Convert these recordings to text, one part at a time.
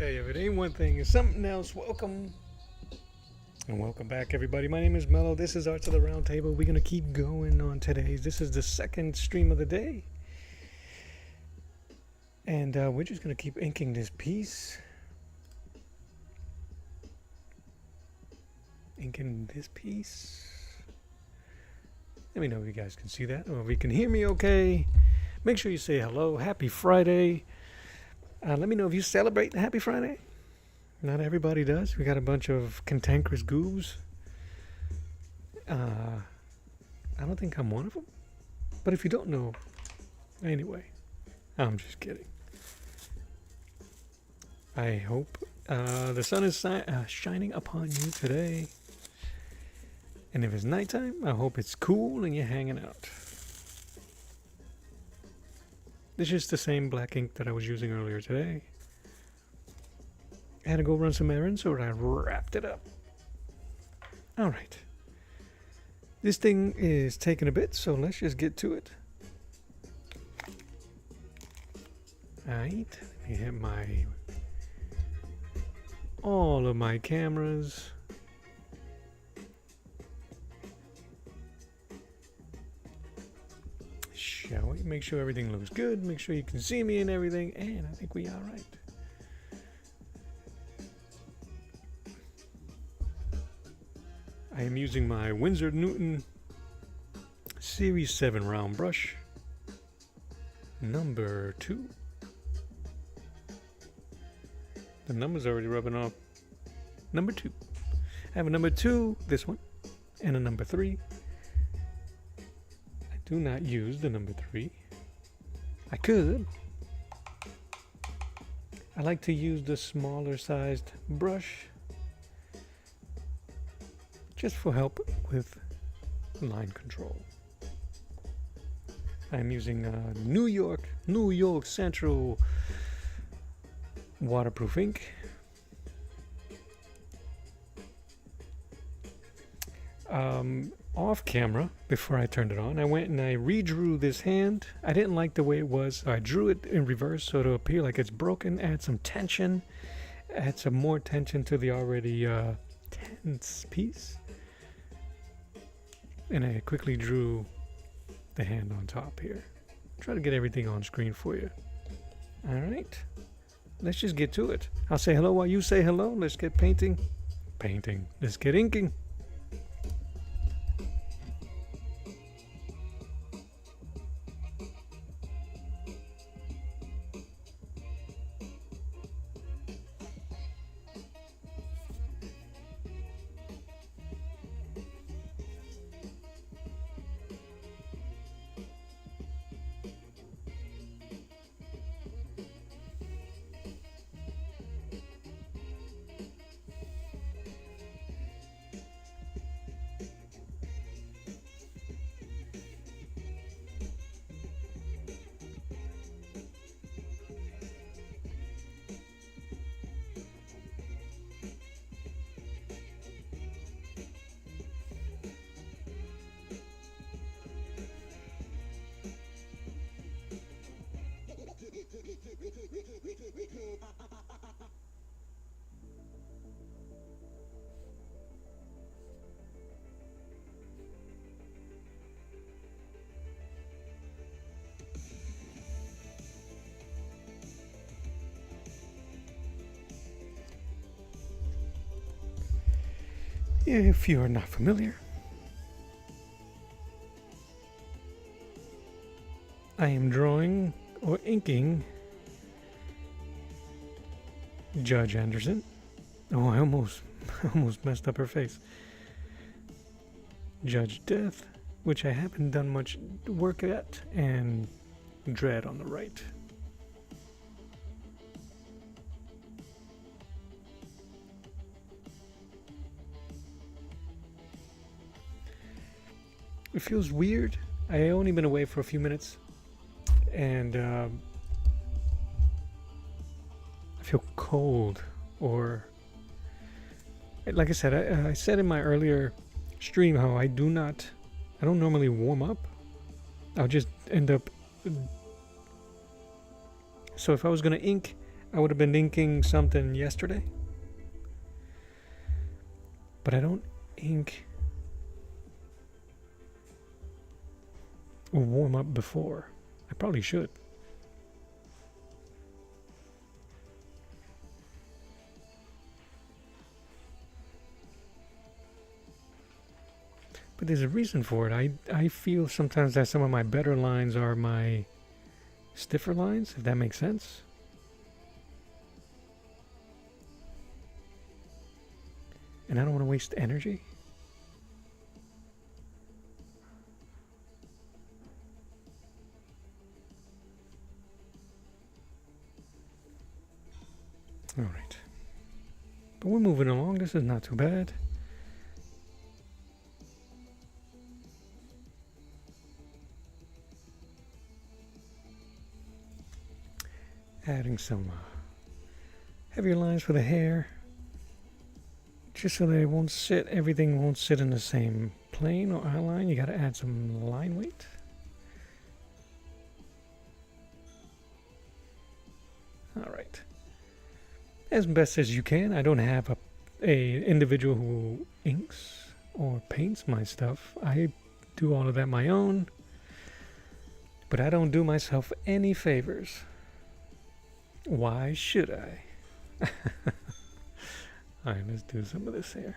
tell you, if it ain't one thing, it's something else. Welcome. And welcome back, everybody. My name is Mello. This is Arts of the Round Table. We're going to keep going on today's. This is the second stream of the day. And we're just going to keep inking this piece. Inking this piece. Let me know if you guys can see that or if you can hear me okay. Make sure you say hello. Happy Friday. Let me know if you celebrate the Happy Friday. Not everybody does. We got a bunch of cantankerous goobs. I don't think I'm one of them. But if you don't know, anyway, I'm just kidding. I hope the sun is shining upon you today. And if it's nighttime, I hope it's cool and you're hanging out. This is the same black ink that I was using earlier today. I had to go run some errands, so I wrapped it up. Alright. This thing is taking a bit, so let's just get to it. Alright, let me hit all of my cameras. Shall we? Make sure everything looks good, make sure you can see me and everything, and I think we are right. I am using my Winsor Newton Series 7 round brush, number 2. The number's already rubbing off. Number 2. I have a number 2, this one, and a number 3. I do not use the number 3. I could. I like to use the smaller sized brush just for help with line control. I'm using New York Central waterproof ink. Off camera, before I turned it on, I went and I redrew this hand. I didn't like the way it was, so I drew it in reverse so it'll appear like it's broken, add some tension, add some more tension to the already tense piece. And I quickly drew the hand on top here. Try to get everything on screen for you. Alright, let's just get to it. I'll say hello while you say hello. Let's get painting. Let's get inking. If you are not familiar, I am drawing or inking Judge Anderson. Oh, I almost messed up her face. Judge Death, which I haven't done much work at, and Dread on the right. It feels weird. I only been away for a few minutes, and I feel cold. Or, like I said, I said in my earlier stream how I don't normally warm up. I'll just end up. So if I was gonna ink, I would have been inking something yesterday, but I don't ink or warm up before. I probably should. But there's a reason for it. I feel sometimes that some of my better lines are my stiffer lines, if that makes sense. And I don't want to waste energy. All right. But we're moving along. This is not too bad. Adding some heavier lines for the hair, just so that it won't sit, everything won't sit in the same plane or outline. You got to add some line weight. All right, as best as you can. I don't have a individual who inks or paints my stuff. I do all of that my own, but I don't do myself any favors. Why should I? Alright, let's do some of this here.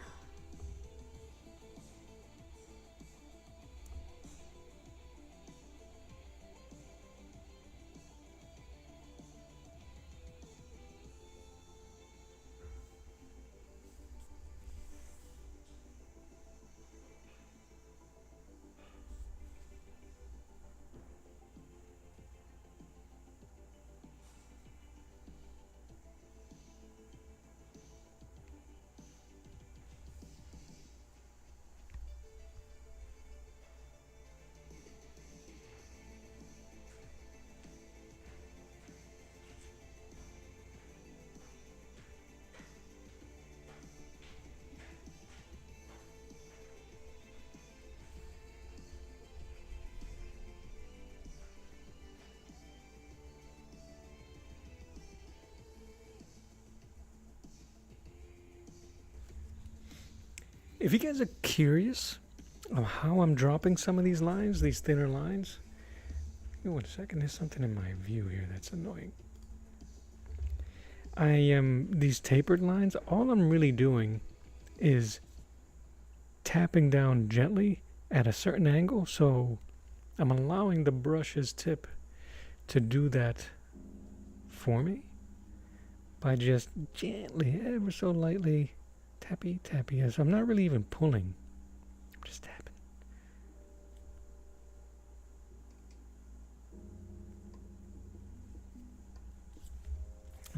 If you guys are curious of how I'm dropping some of these lines, these thinner lines, give me 1 second. There's something in my view here that's annoying. I am these tapered lines. All I'm really doing is tapping down gently at a certain angle, so I'm allowing the brush's tip to do that for me by just gently, ever so lightly, tappy, tappy. As I'm not really even pulling, I'm just tapping.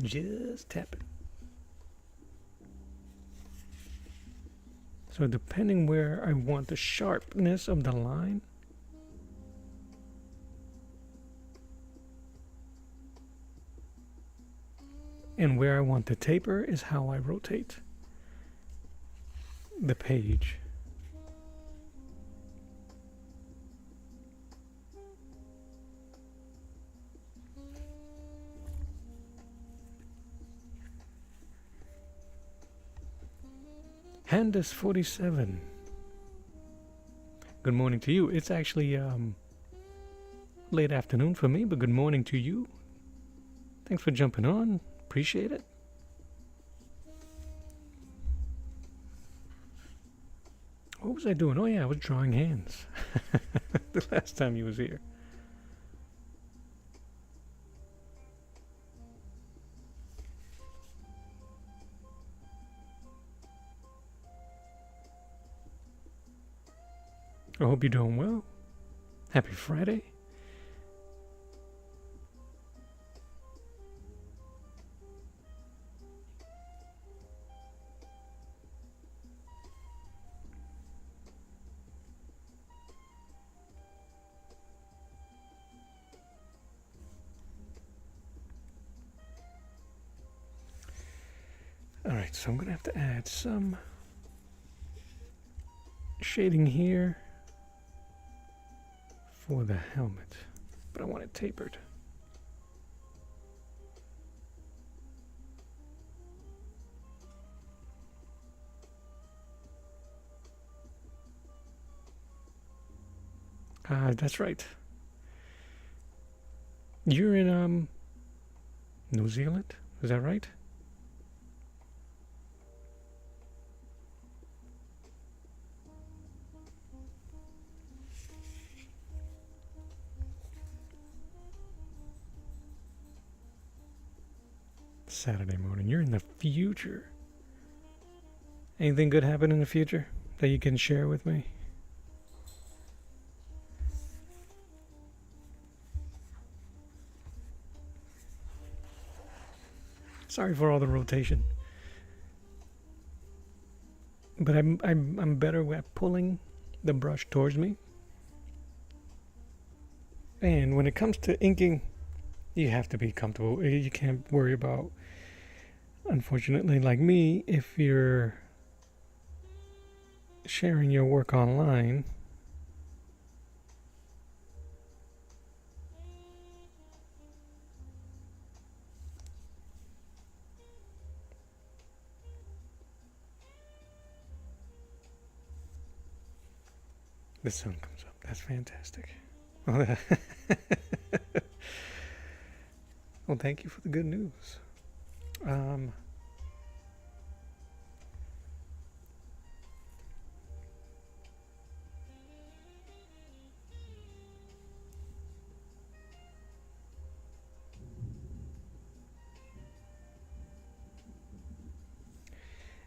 Just tapping. So depending where I want the sharpness of the line, and where I want the taper is how I rotate the page. Handus 47. Good morning to you. It's actually late afternoon for me, but good morning to you. Thanks for jumping on. Appreciate it. What was I doing? Oh yeah, I was drawing hands. The last time you was here. I hope you're doing well. Happy Friday. Alright, so I'm going to have to add some shading here for the helmet, but I want it tapered. That's right. You're in New Zealand. Is that right? Saturday morning. You're in the future. Anything good happen in the future that you can share with me? Sorry for all the rotation, but I'm better at pulling the brush towards me. And when it comes to inking, you have to be comfortable. You can't worry about, unfortunately, like me, if you're sharing your work online. The sun comes up. That's fantastic. Well, well, thank you for the good news. Um,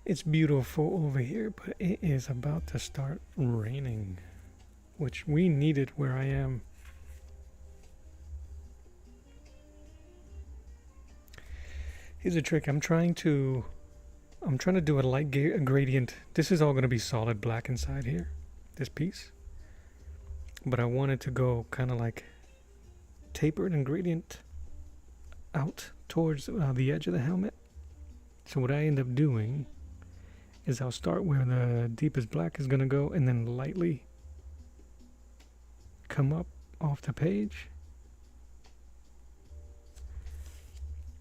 it's beautiful over here, but it is about to start raining, which we needed where I am. Here's a trick. I'm trying to do a light gradient. This is all going to be solid black inside here, this piece. But I wanted to go kind of like tapered and gradient out towards the edge of the helmet. So what I end up doing is I'll start where the deepest black is going to go and then lightly come up off the page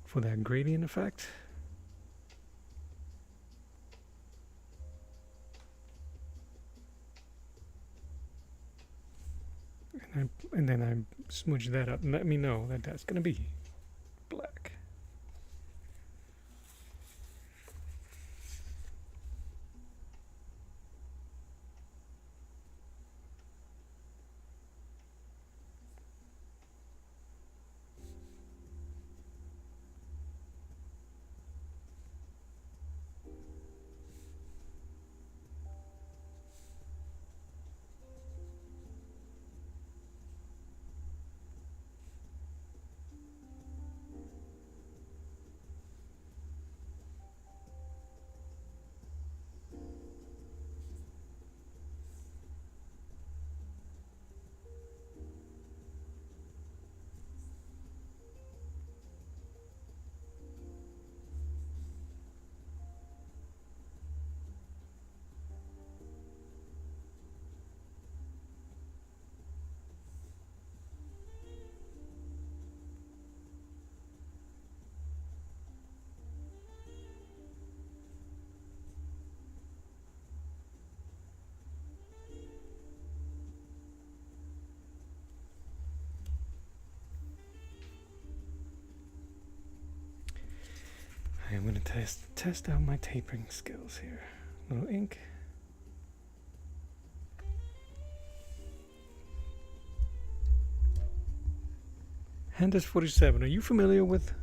for that gradient effect. And then I smudge that up and let me know that that's going to be black. I'm going to test out my tapering skills here. A little ink. Handis 47. Are you familiar with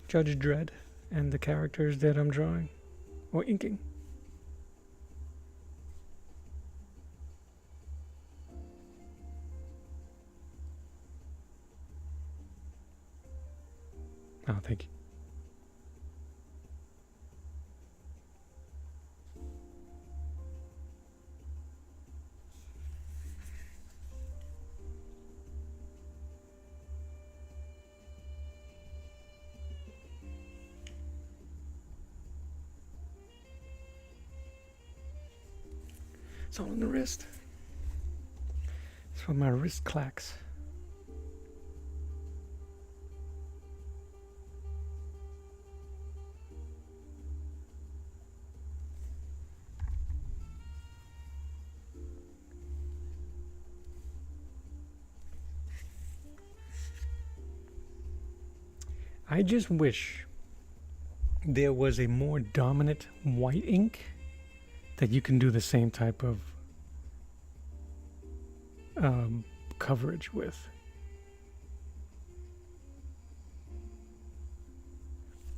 Judge Dredd and the characters that I'm drawing or inking? Oh, thank you. It's all on the wrist. It's when my wrist clacks. I just wish there was a more dominant white ink that you can do the same type of coverage with.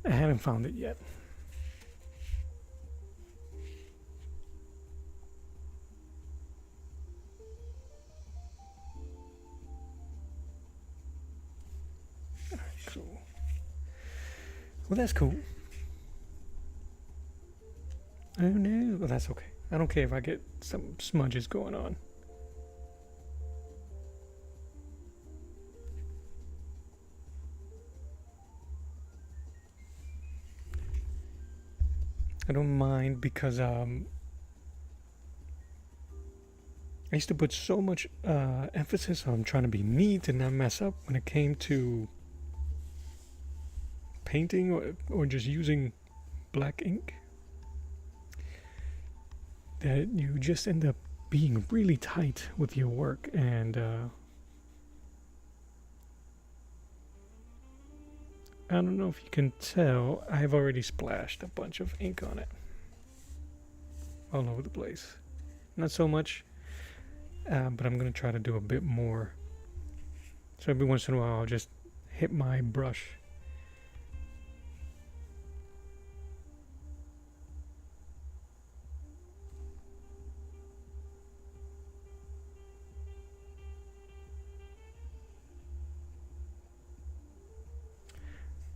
I haven't found it yet. Alright, cool. Well, that's cool. Oh no, well, that's okay. I don't care if I get some smudges going on. I don't mind because I used to put so much emphasis on trying to be neat and not mess up when it came to painting or just using black ink, that you just end up being really tight with your work. And I don't know if you can tell, I've already splashed a bunch of ink on it all over the place. Not so much, but I'm going to try to do a bit more. So every once in a while I'll just hit my brush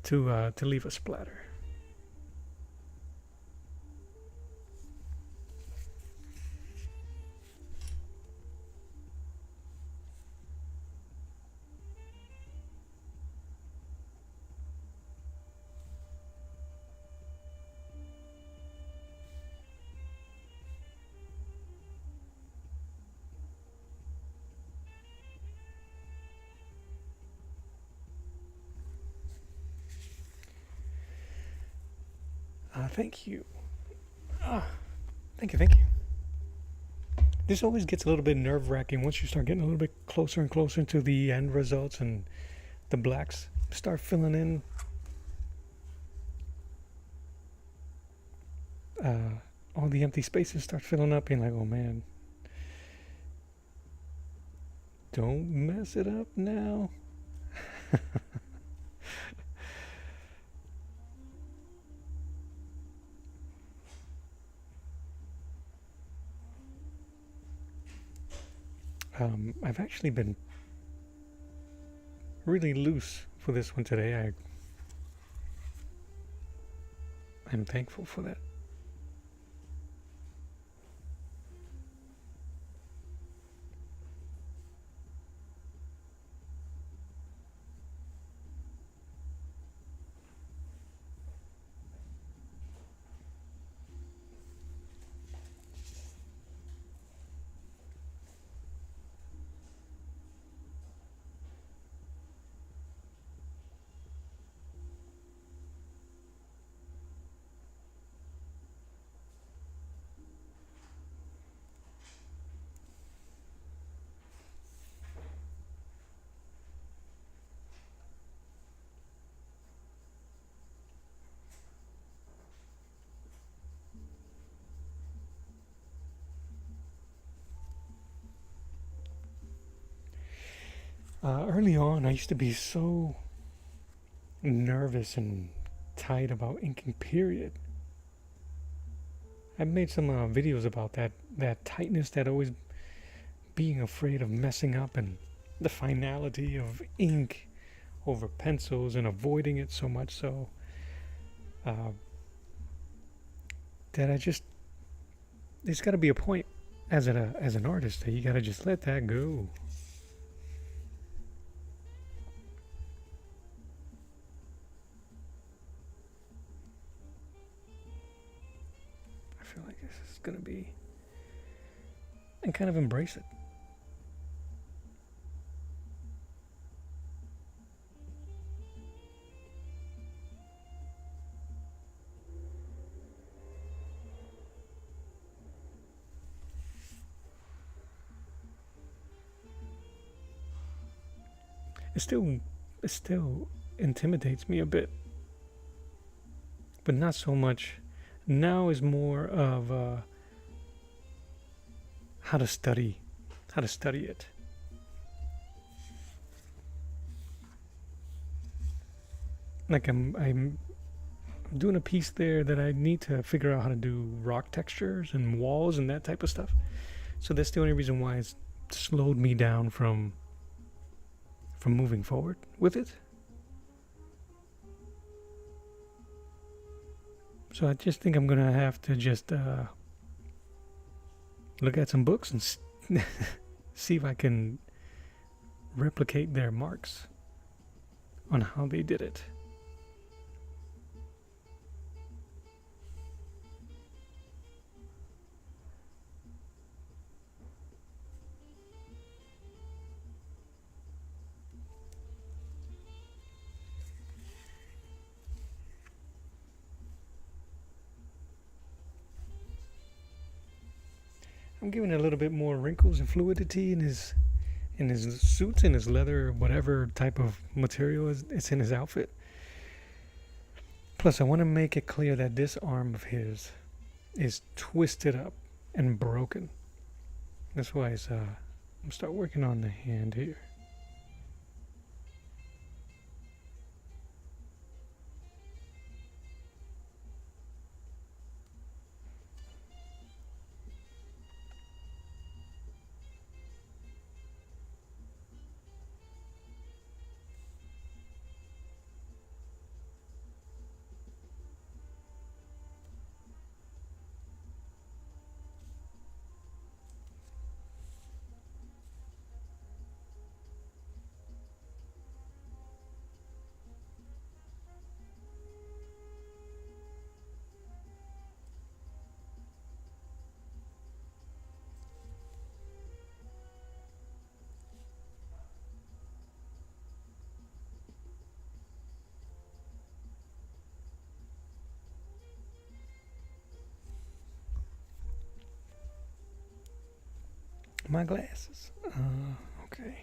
to leave a splatter. Thank you. Thank you, thank you. This always gets a little bit nerve-wracking once you start getting a little bit closer and closer to the end results and the blacks start filling in. All the empty spaces start filling up. You're like, oh man, don't mess it up now. I've actually been really loose for this one today. I'm thankful for that. Early on, I used to be so nervous and tight about inking, period. I've made some videos about that tightness, that always being afraid of messing up, and the finality of ink over pencils and avoiding it so much so that there's got to be a point as an artist that you got to just let that go. I feel like this is going to be, and kind of embrace it. It's still intimidates me a bit, but not so much. Now is more of how to study it. Like I'm doing a piece there that I need to figure out how to do rock textures and walls and that type of stuff. So that's the only reason why it's slowed me down from moving forward with it. So I just think I'm gonna have to just look at some books and see if I can replicate their marks on how they did it. I'm giving it a little bit more wrinkles and fluidity in his suits, in his leather, whatever type of material it's in his outfit. Plus, I want to make it clear that this arm of his is twisted up and broken. That's why I'm gonna start working on the hand here. My glasses. Okay.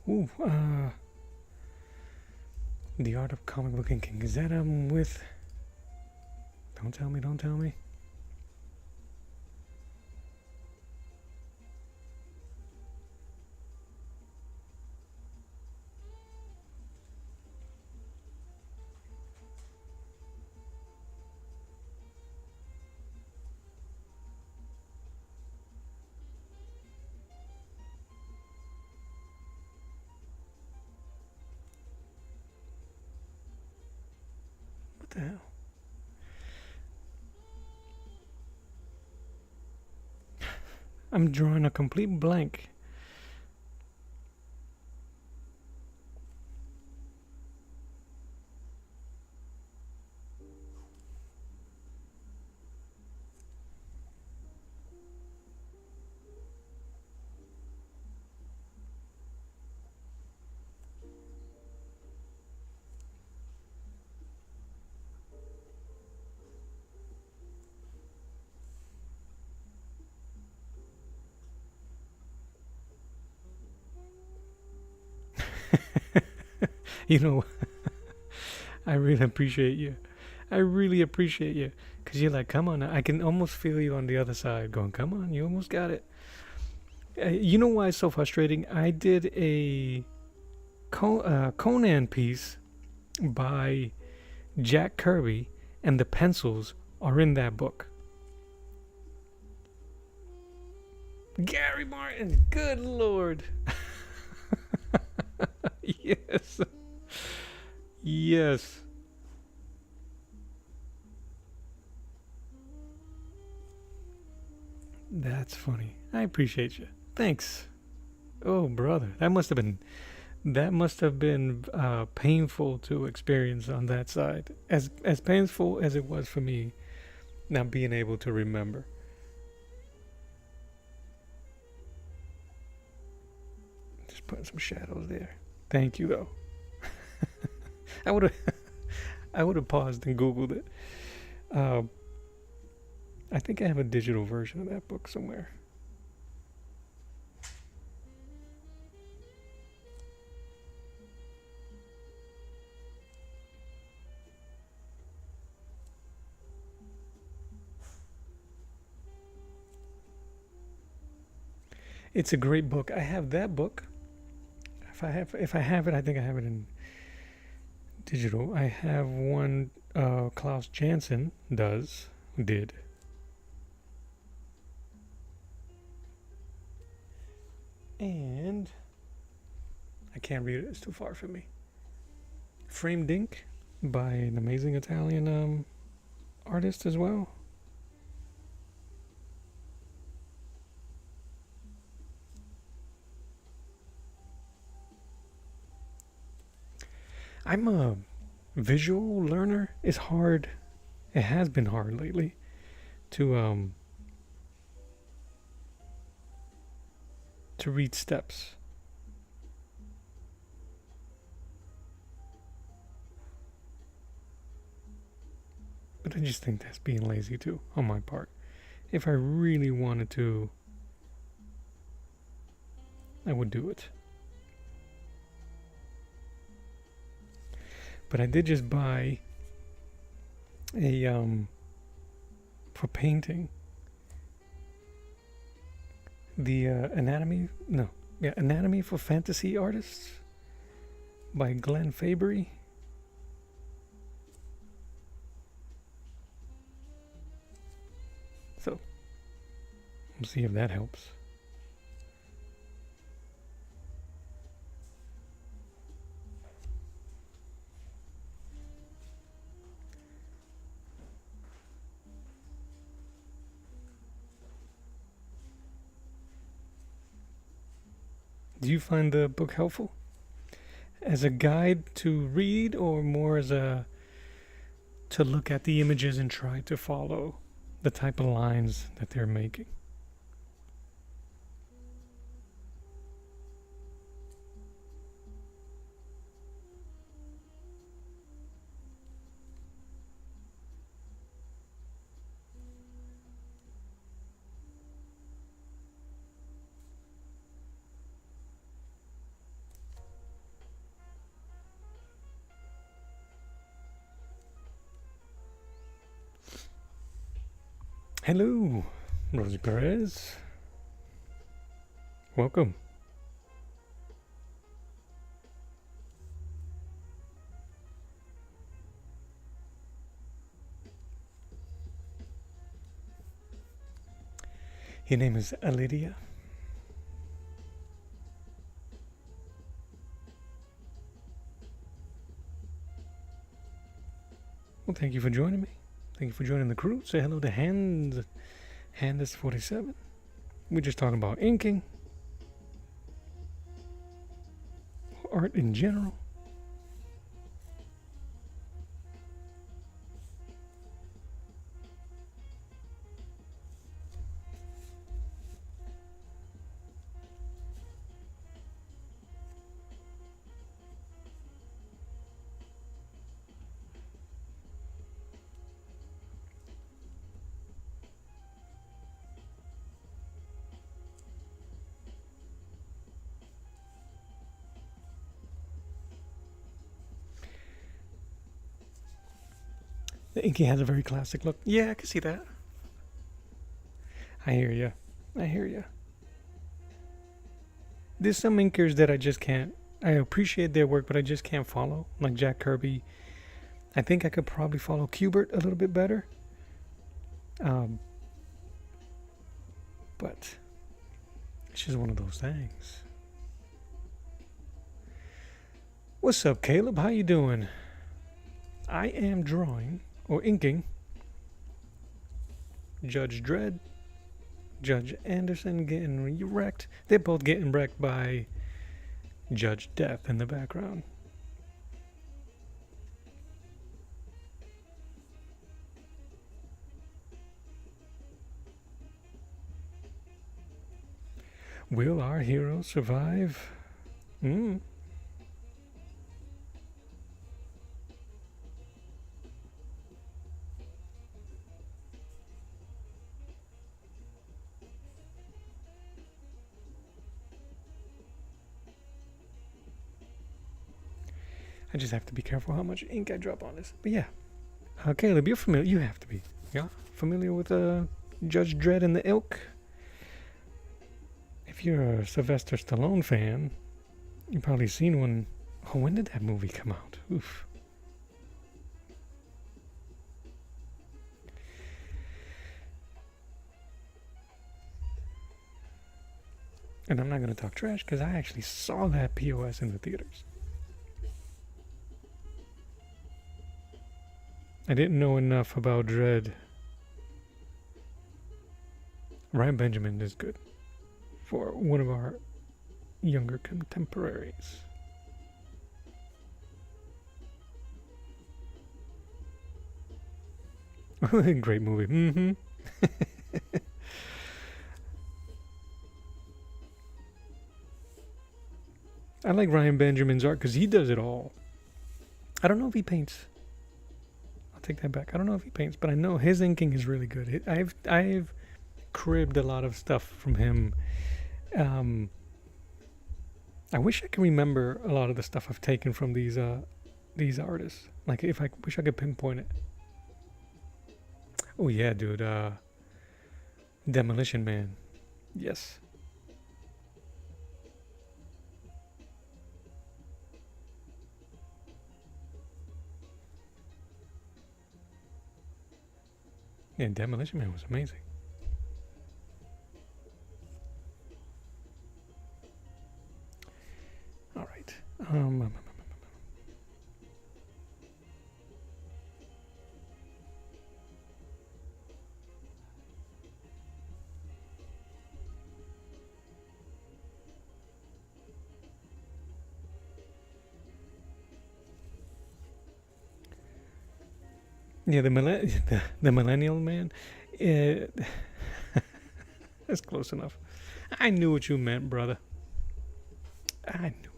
Ooh, The Art of Comic Book Inking. Is that with... Don't tell me. What the hell? I'm drawing a complete blank. You know, I really appreciate you. Because you're like, come on. I can almost feel you on the other side going, come on, you almost got it. You know why it's so frustrating? I did a Conan piece by Jack Kirby, and the pencils are in that book. Gary Martin, good Lord. Yes. Yes. That's funny. I appreciate you. Thanks. Oh, brother, that must have been painful to experience on that side. As painful as it was for me, not being able to remember. Just putting some shadows there. Thank you, though. I would have paused and Googled it. Uh, I think I have a digital version of that book somewhere. It's a great book. I have that book. If I have it, I think I have it in digital. I have one Klaus Janson did. And I can't read it, it's too far for me. Framed Ink by an amazing Italian artist as well. I'm a visual learner. It's hard. It has been hard lately to read steps. But I just think that's being lazy too on my part. If I really wanted to, I would do it. But I did just buy a for painting the Anatomy for Fantasy Artists by Glenn Fabry. So we'll see if that helps. Do you find the book helpful as a guide to read, or more as a to look at the images and try to follow the type of lines that they're making? Hello, Rosie Perez. Welcome. Your name is Lydia. Well, thank you for joining me. Thank you for joining the crew. Say hello to Handis47. We're just talking about inking, art in general. The inking has a very classic look. Yeah, I can see that. I hear you. I hear you. There's some inkers that I just can't. I appreciate their work, but I just can't follow. Like Jack Kirby. I think I could probably follow Kubert a little bit better. But it's just one of those things. What's up, Caleb? How you doing? I am drawing or inking Judge Dredd, Judge Anderson getting wrecked. They're both getting wrecked by Judge Death in the background. Will our hero survive? I just have to be careful how much ink I drop on this. But yeah, Caleb, you're familiar. You have to be. Yeah, familiar with Judge Dredd and the Ilk. If you're a Sylvester Stallone fan, you've probably seen one. Oh, when did that movie come out? Oof. And I'm not going to talk trash because I actually saw that POS in the theaters. I didn't know enough about Dredd. Ryan Benjamin is good for one of our younger contemporaries. Great movie. Mm-hmm. I like Ryan Benjamin's art because he does it all. I don't know if he paints. I'll take that back. I don't know if he paints, but I know his inking is really good. I've cribbed a lot of stuff from him. I wish I could remember a lot of the stuff I've taken from these artists. Like if I wish I could pinpoint it. Oh yeah, dude. Demolition Man. Yes. Yeah, Demolition Man was amazing. All right. Yeah, the millennial man. That's close enough. I knew what you meant, brother. I knew.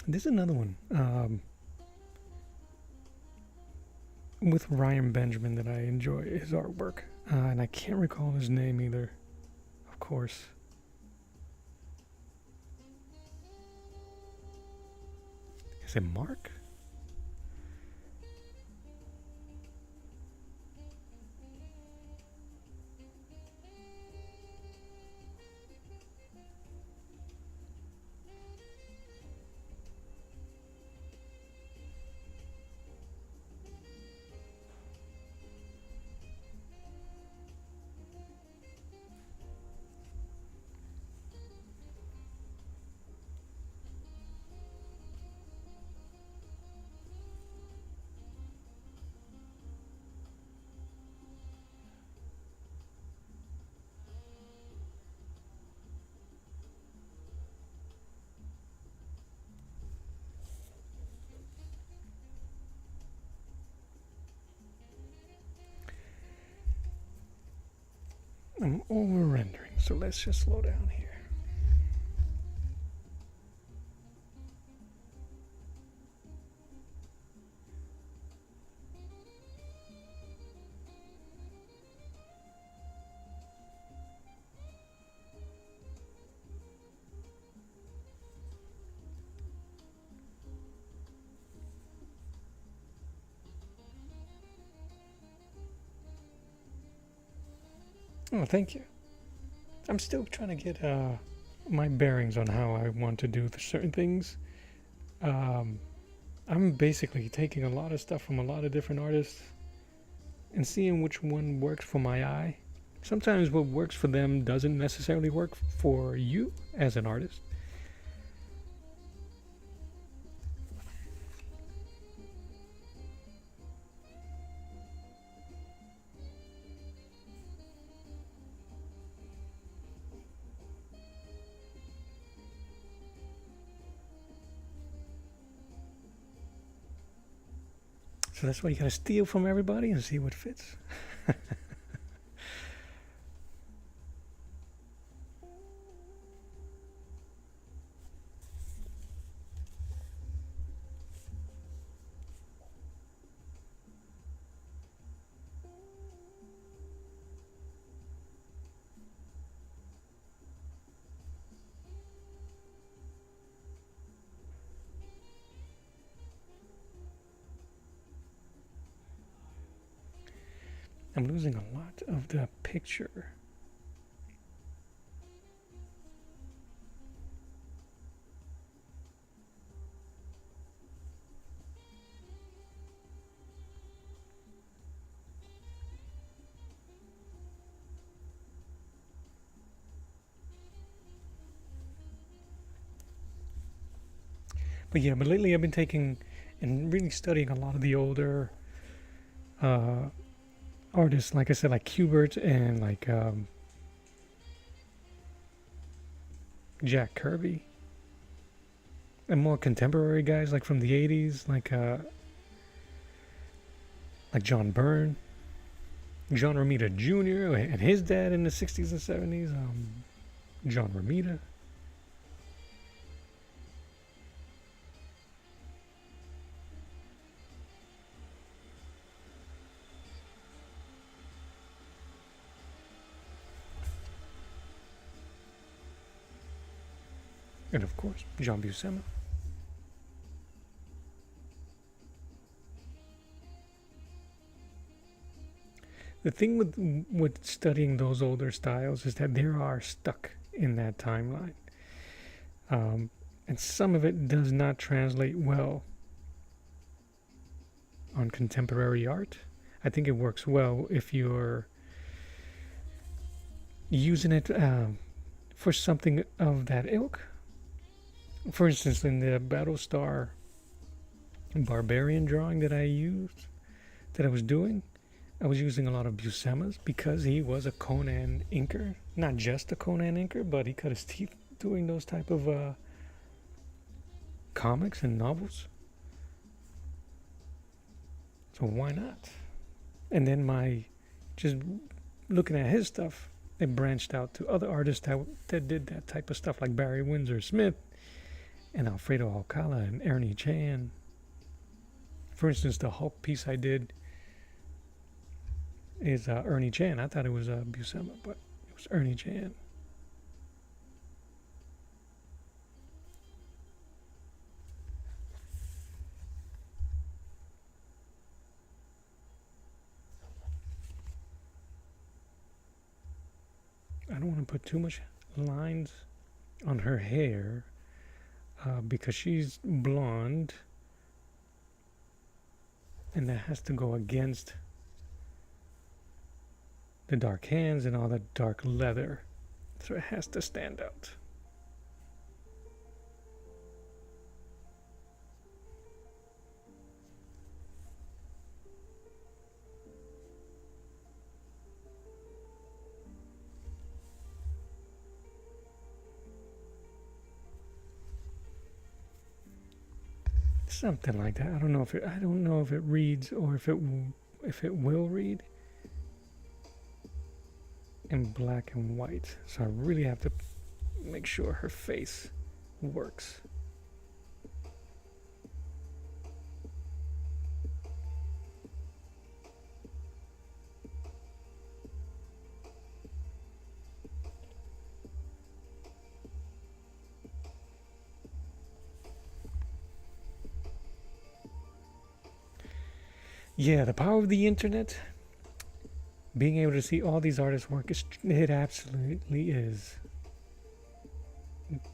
This is another one with Ryan Benjamin that I enjoy his artwork, and I can't recall his name either. Of course. Is it Mark? I'm over rendering, so let's just slow down here. Oh, thank you. I'm still trying to get my bearings on how I want to do certain things. Um, I'm basically taking a lot of stuff from a lot of different artists and seeing which one works for my eye. Sometimes what works for them doesn't necessarily work for you as an artist. So that's why you gotta steal from everybody and see what fits. I'm losing a lot of the picture. But yeah, but lately I've been taking and really studying a lot of the older uh, artists, like I said, like Kubert and like Jack Kirby, and more contemporary guys like from the '80s, like John Byrne, John Romita Jr. and his dad in the '60s and '70s, John Romita. And of course, John Buscema. The thing with studying those older styles is that they are stuck in that timeline, and some of it does not translate well on contemporary art. I think it works well if you're using it for something of that ilk. For instance, in the Battlestar Barbarian drawing that I was doing, I was using a lot of Buscema's because he was a Conan inker. Not just a Conan inker, but he cut his teeth doing those type of comics and novels. So why not? And then just looking at his stuff, it branched out to other artists that did that type of stuff, like Barry Windsor Smith and Alfredo Alcala and Ernie Chan. For instance, the Hulk piece I did is Ernie Chan. I thought it was Buscema, but it was Ernie Chan. I don't want to put too much lines on her hair because she's blonde, and that has to go against the dark hands and all the dark leather, so it has to stand out. Something like that. I don't know if it reads or if it will read in black and white. So I really have to make sure her face works. Yeah, the power of the internet. being able to see all these artists work, it absolutely is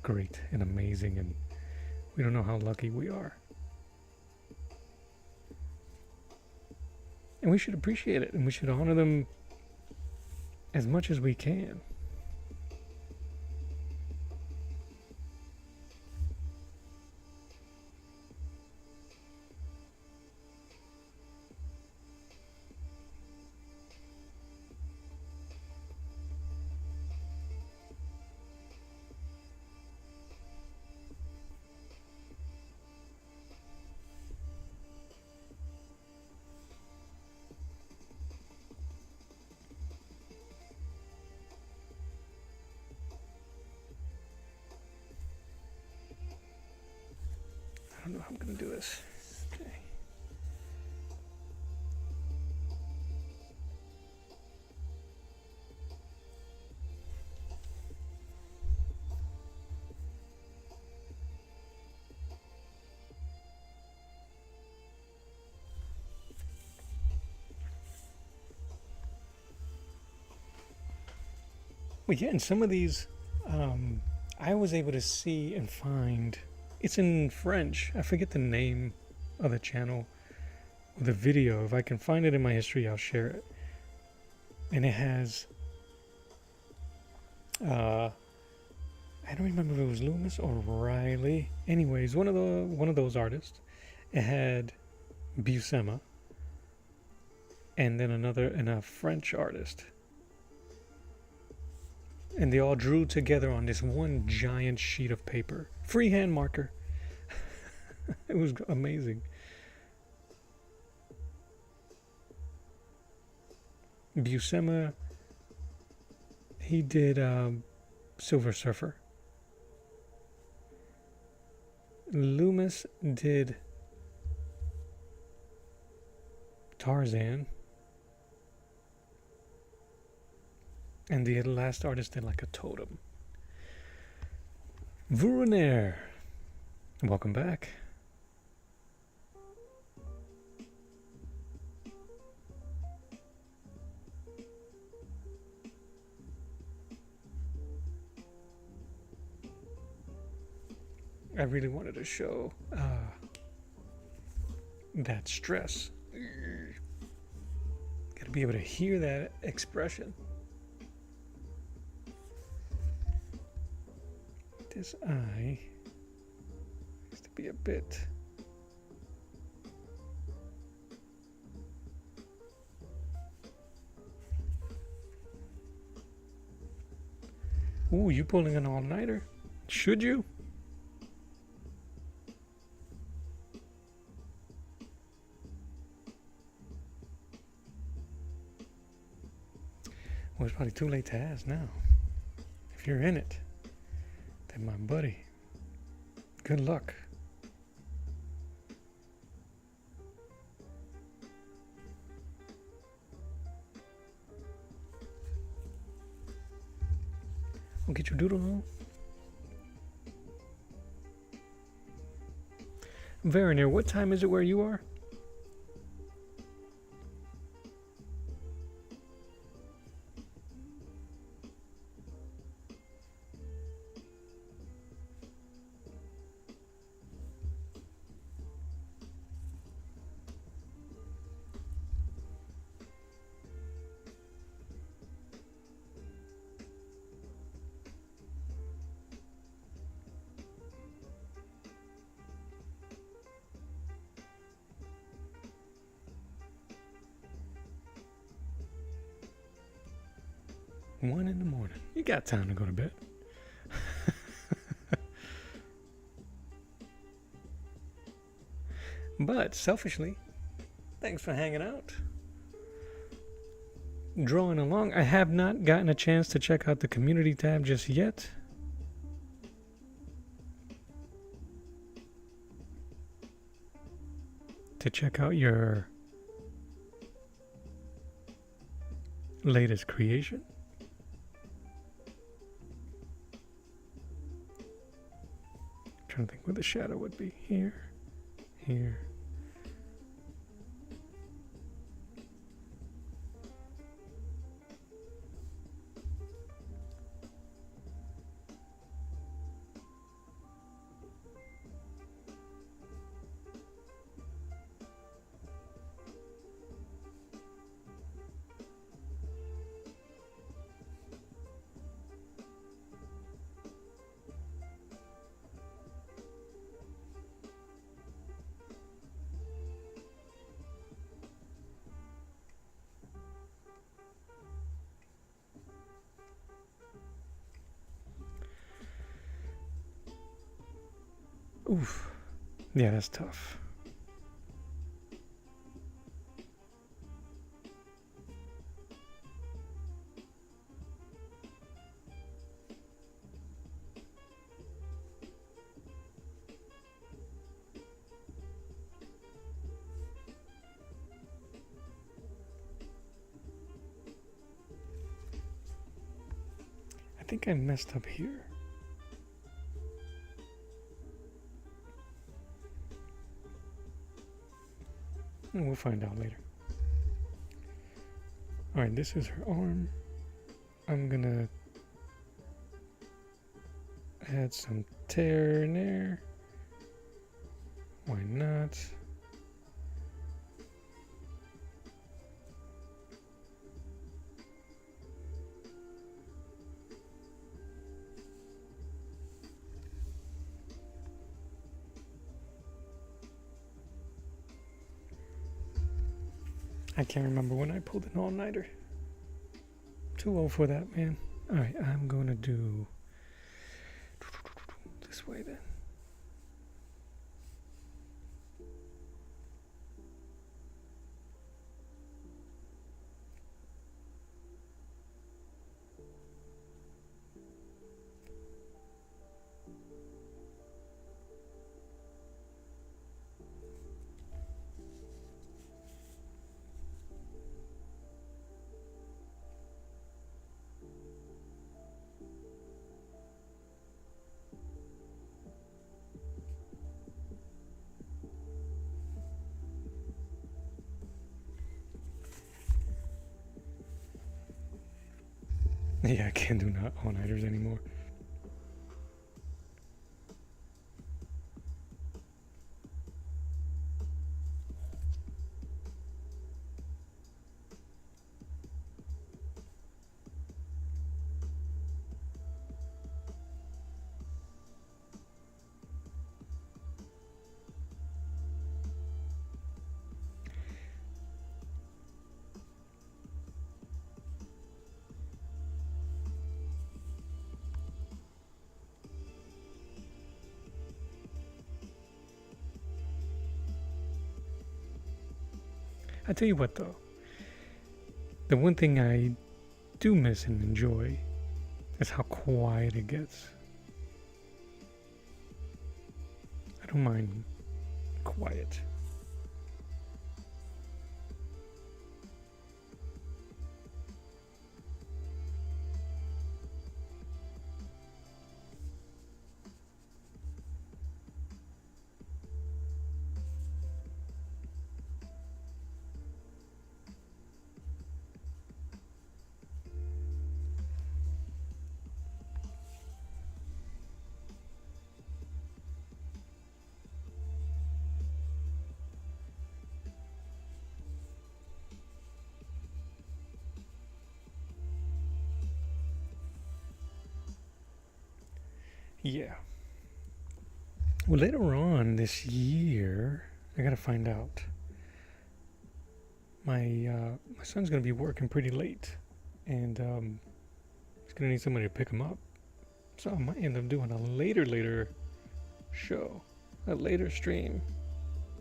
great and amazing, and we don't know how lucky we are. And we should appreciate it, and we should honor them as much as we can. I don't know how I'm going to do this. Okay. Well, yeah, and some of these I was able to see and find. It's in French. I forget the name of the channel or the video. If I can find it in my history, I'll share it. And it has, I don't remember if it was Loomis or Riley. Anyways, one of those artists. It had Buscema, and then a French artist. And they all drew together on this one giant sheet of paper. Freehand marker. It was amazing. Buscema, he did Silver Surfer. Loomis did Tarzan. And the last artist did like a totem. Vurenair, welcome back. I really wanted to show that stress. Gotta be able to hear that expression. This eye has to be a bit. Ooh, you pulling an all-nighter? Should you? Well, it's probably too late to ask now. If you're in it, then my buddy, good luck. I'll get your doodle on. Veroneer, what time is it where you are? One in the morning. You got time to go to bed. But selfishly, thanks for hanging out. Drawing along. I have not gotten a chance to check out the community tab just yet. To check out your latest creation. Trying to think where the shadow would be. Here, here. Oof. Yeah, that's tough. I think I messed up here. We'll find out later. Alright, this is her arm. I'm gonna add some tear in there. Why not? I can't remember when I pulled an all-nighter. Too old for that, man. Alright, I'm gonna do this way then. Yeah, I can't do not all-nighters anymore. I tell you what though, the one thing I do miss and enjoy is how quiet it gets. I don't mind quiet. Yeah. Well, later on this year, I gotta find out. My son's gonna be working pretty late, and he's gonna need somebody to pick him up. So I might end up doing a later show, a later stream.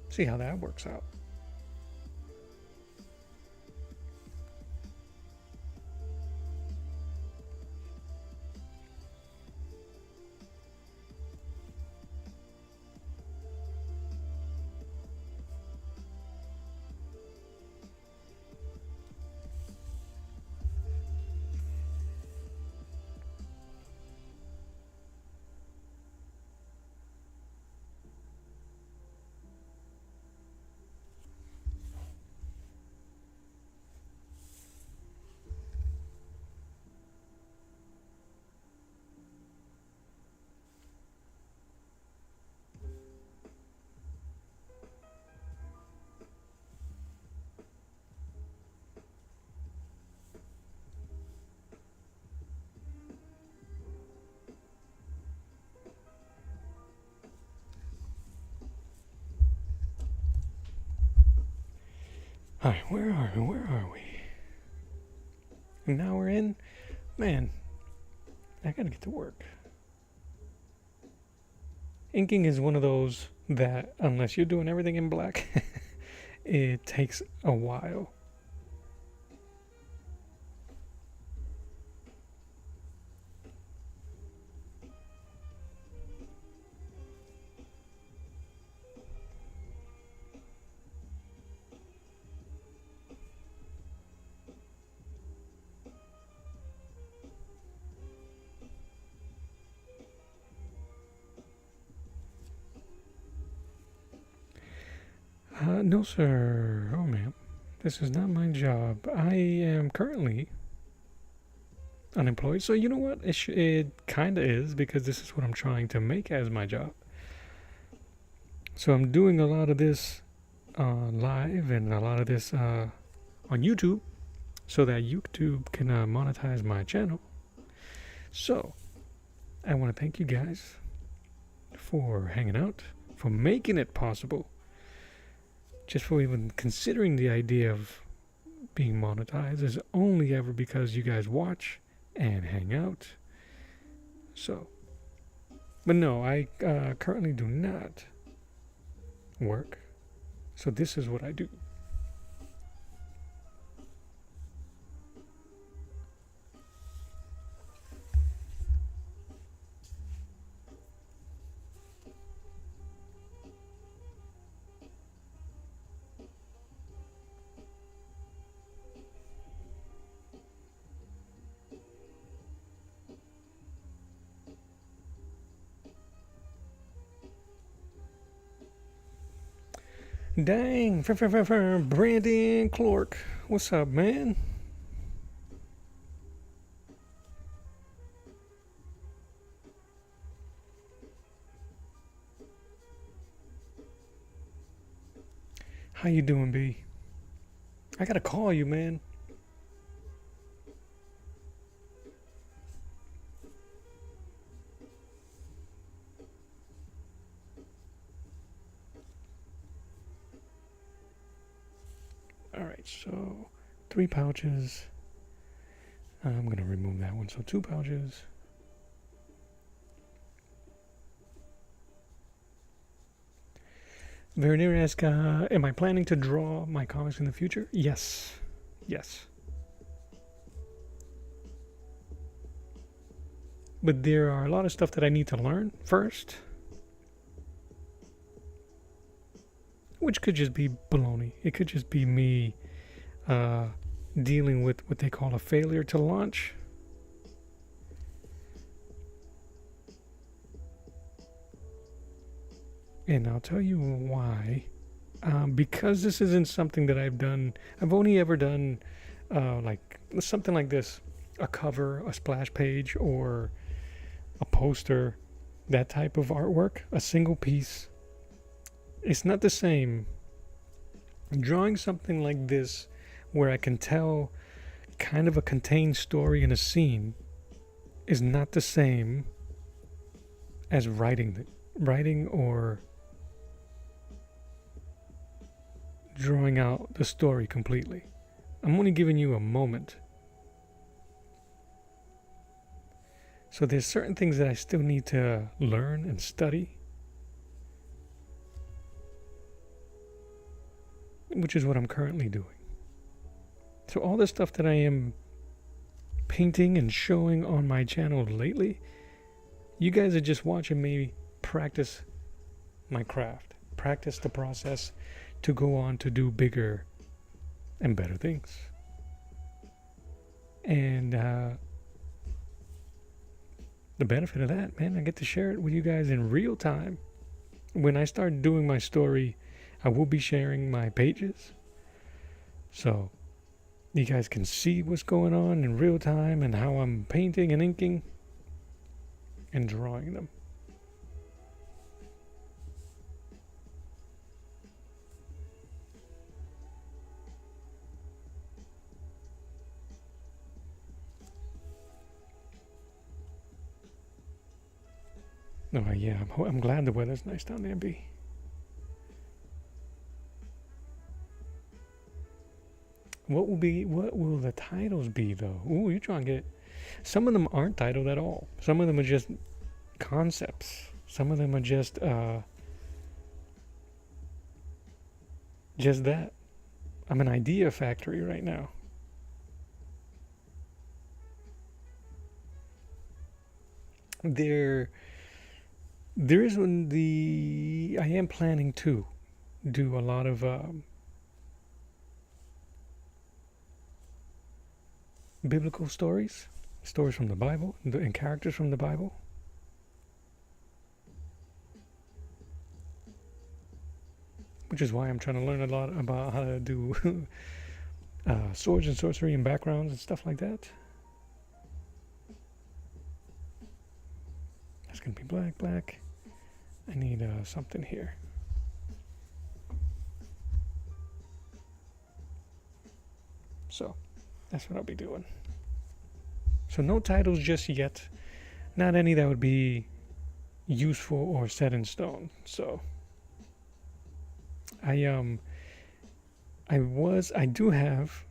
See how that works out. Alright, where are we? And now we're in? Man, I gotta get to work. Inking is one of those that, unless you're doing everything in black, it takes a while. No, sir. Oh, ma'am. This is not my job. I am currently unemployed. So, you know what? It kind of is, because this is what I'm trying to make as my job. So, I'm doing a lot of this live and a lot of this on YouTube so that YouTube can monetize my channel. So, I want to thank you guys for hanging out, for making it possible, just for even considering the idea of being monetized is only ever because you guys watch and hang out. So, but no, I currently do not work. So this is what I do. Dang, Brandon Clark, what's up, man? How you doing, B? I gotta call you, man. Alright, so 3 pouches. I'm gonna remove that one, so 2 pouches. Vernier asks, am I planning to draw my comics in the future? Yes. Yes. But there are a lot of stuff that I need to learn first, which could just be baloney. It could just be me dealing with what they call a failure to launch. And I'll tell you why. Because this isn't something that I've done. I've only ever done like something like this. A cover, a splash page, or a poster. That type of artwork. A single piece. It's not the same. Drawing something like this where I can tell kind of a contained story in a scene is not the same as writing or drawing out the story completely. I'm only giving you a moment. So there's certain things that I still need to learn and study, which is what I'm currently doing. So all the stuff that I am painting and showing on my channel lately, you guys are just watching me practice my craft, practice the process to go on to do bigger and better things. And the benefit of that, man, I get to share it with you guys in real time. When I start doing my story, I will be sharing my pages, so you guys can see what's going on in real time and how I'm painting and inking and drawing them. Oh yeah, I'm glad the weather's nice down there, B. What will the titles be though? Ooh, you're trying to get. Some of them aren't titled at all. Some of them are just concepts. Some of them are just that. I'm an idea factory right now. There is one I am planning to do a lot of biblical stories from the Bible, and characters from the Bible. Which is why I'm trying to learn a lot about how to do swords and sorcery and backgrounds and stuff like that. That's going to be black, black. I need something here. So, that's what I'll be doing. So no titles just yet. Not any that would be useful or set in stone. So I do have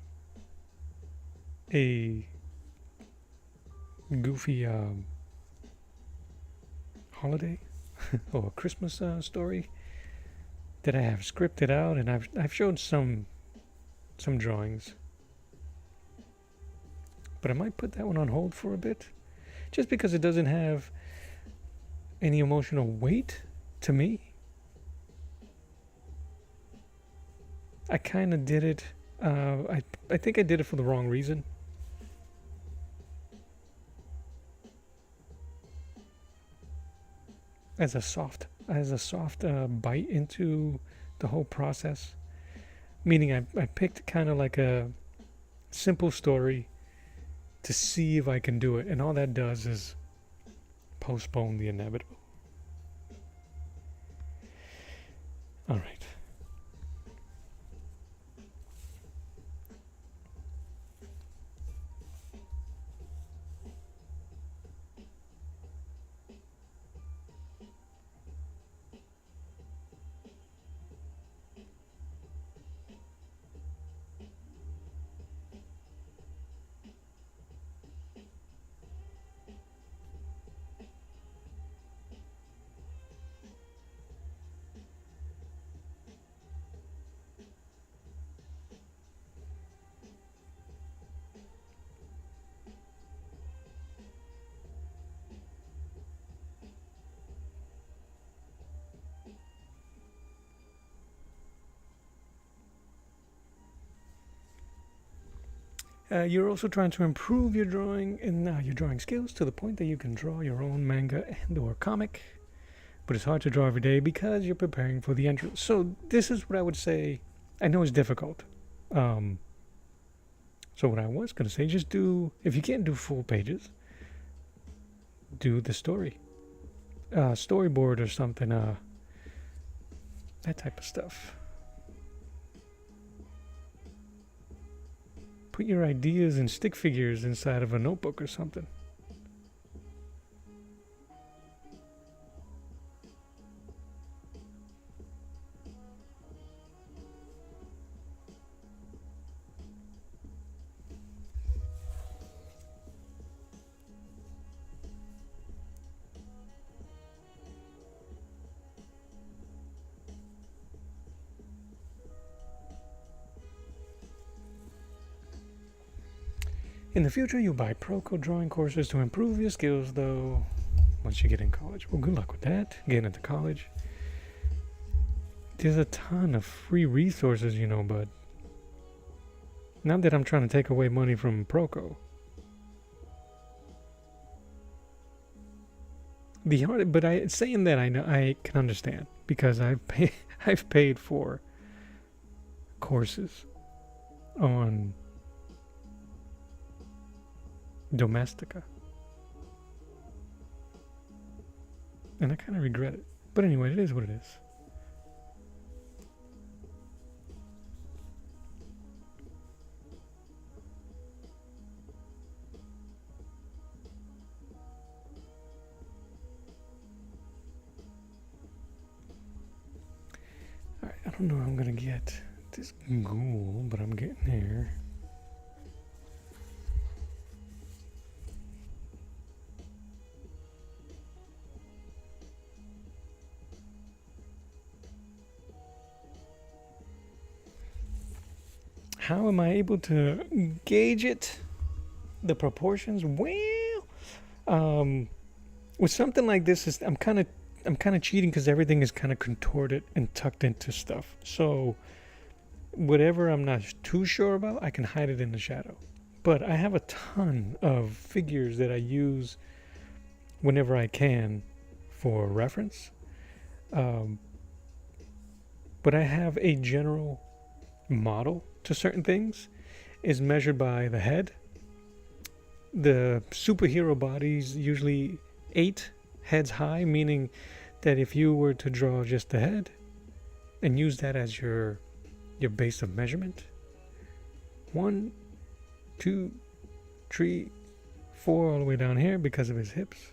a goofy holiday or Christmas story that I have scripted out, and I've showed some drawings. But I might put that one on hold for a bit, just because it doesn't have any emotional weight to me. I kind of did it. I think I did it for the wrong reason. As a soft bite into the whole process. Meaning I picked kind of like a simple story to see if I can do it, and all that does is postpone the inevitable. All right. You're also trying to improve your drawing and your drawing skills to the point that you can draw your own manga and or comic, but it's hard to draw every day because you're preparing for the entrance. So this is what I would say. I know it's difficult. So what I was going to say, just do, if you can't do full pages, do the story. Storyboard or something, that type of stuff. Put your ideas and stick figures inside of a notebook or something. In the future, you'll buy Proco drawing courses to improve your skills, though, once you get in college. Well, good luck with that, getting into college. There's a ton of free resources, bud. Not that I'm trying to take away money from Proco. Saying that, I know I can understand, because I've paid for courses on Domestica, and I kind of regret it. But anyway, it is what it is. Alright, I don't know how I'm gonna get this ghoul, but I'm getting there. How am I able to gauge it? The proportions? Well, with something like this, I'm kind of cheating because everything is kind of contorted and tucked into stuff. So whatever I'm not too sure about, I can hide it in the shadow. But I have a ton of figures that I use whenever I can for reference. But I have a general model to certain things is measured by the head. The superhero body's usually 8 heads high, meaning that if you were to draw just the head and use that as your base of measurement, 1, 2, 3, 4 all the way down here because of his hips,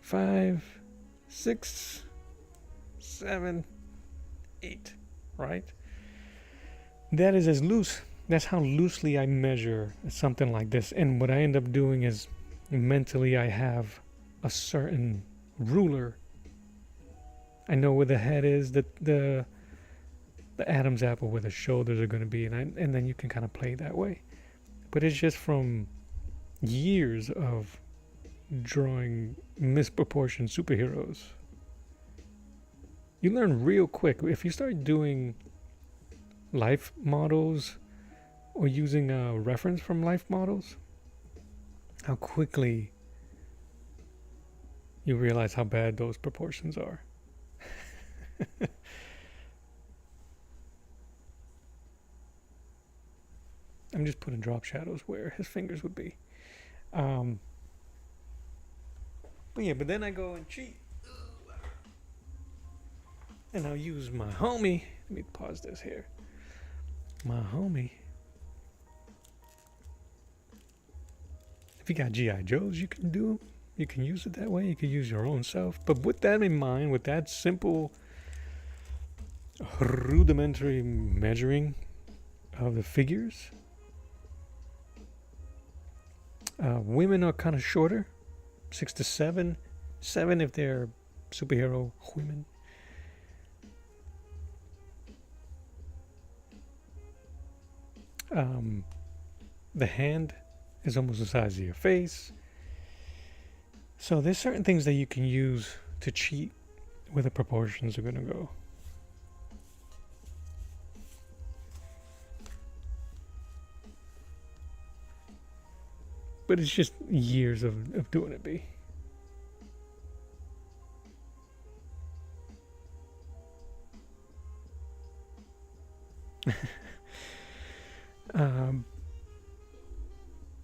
5, 6, 7, 8, right? That is as loose. That's how loosely I measure something like this. And what I end up doing is mentally I have a certain ruler. I know where the head is, the Adam's apple, where the shoulders are going to be, and then you can kind of play that way. But it's just from years of drawing misproportioned superheroes. You learn real quick if you start doing life models or using a reference from life models, how quickly you realize how bad those proportions are. I'm just putting drop shadows where his fingers would be. But then I go and cheat. And I'll use my homie. Let me pause this here. My homie. If you got G.I. Joes, you can do them. You can use it that way. You can use your own self. But with that in mind, with that simple, rudimentary measuring of the figures, women are kind of shorter, 6 to 7. 7 if they're superhero women. The hand is almost the size of your face. So there's certain things that you can use to cheat where the proportions are going to go. But it's just years of doing it, B.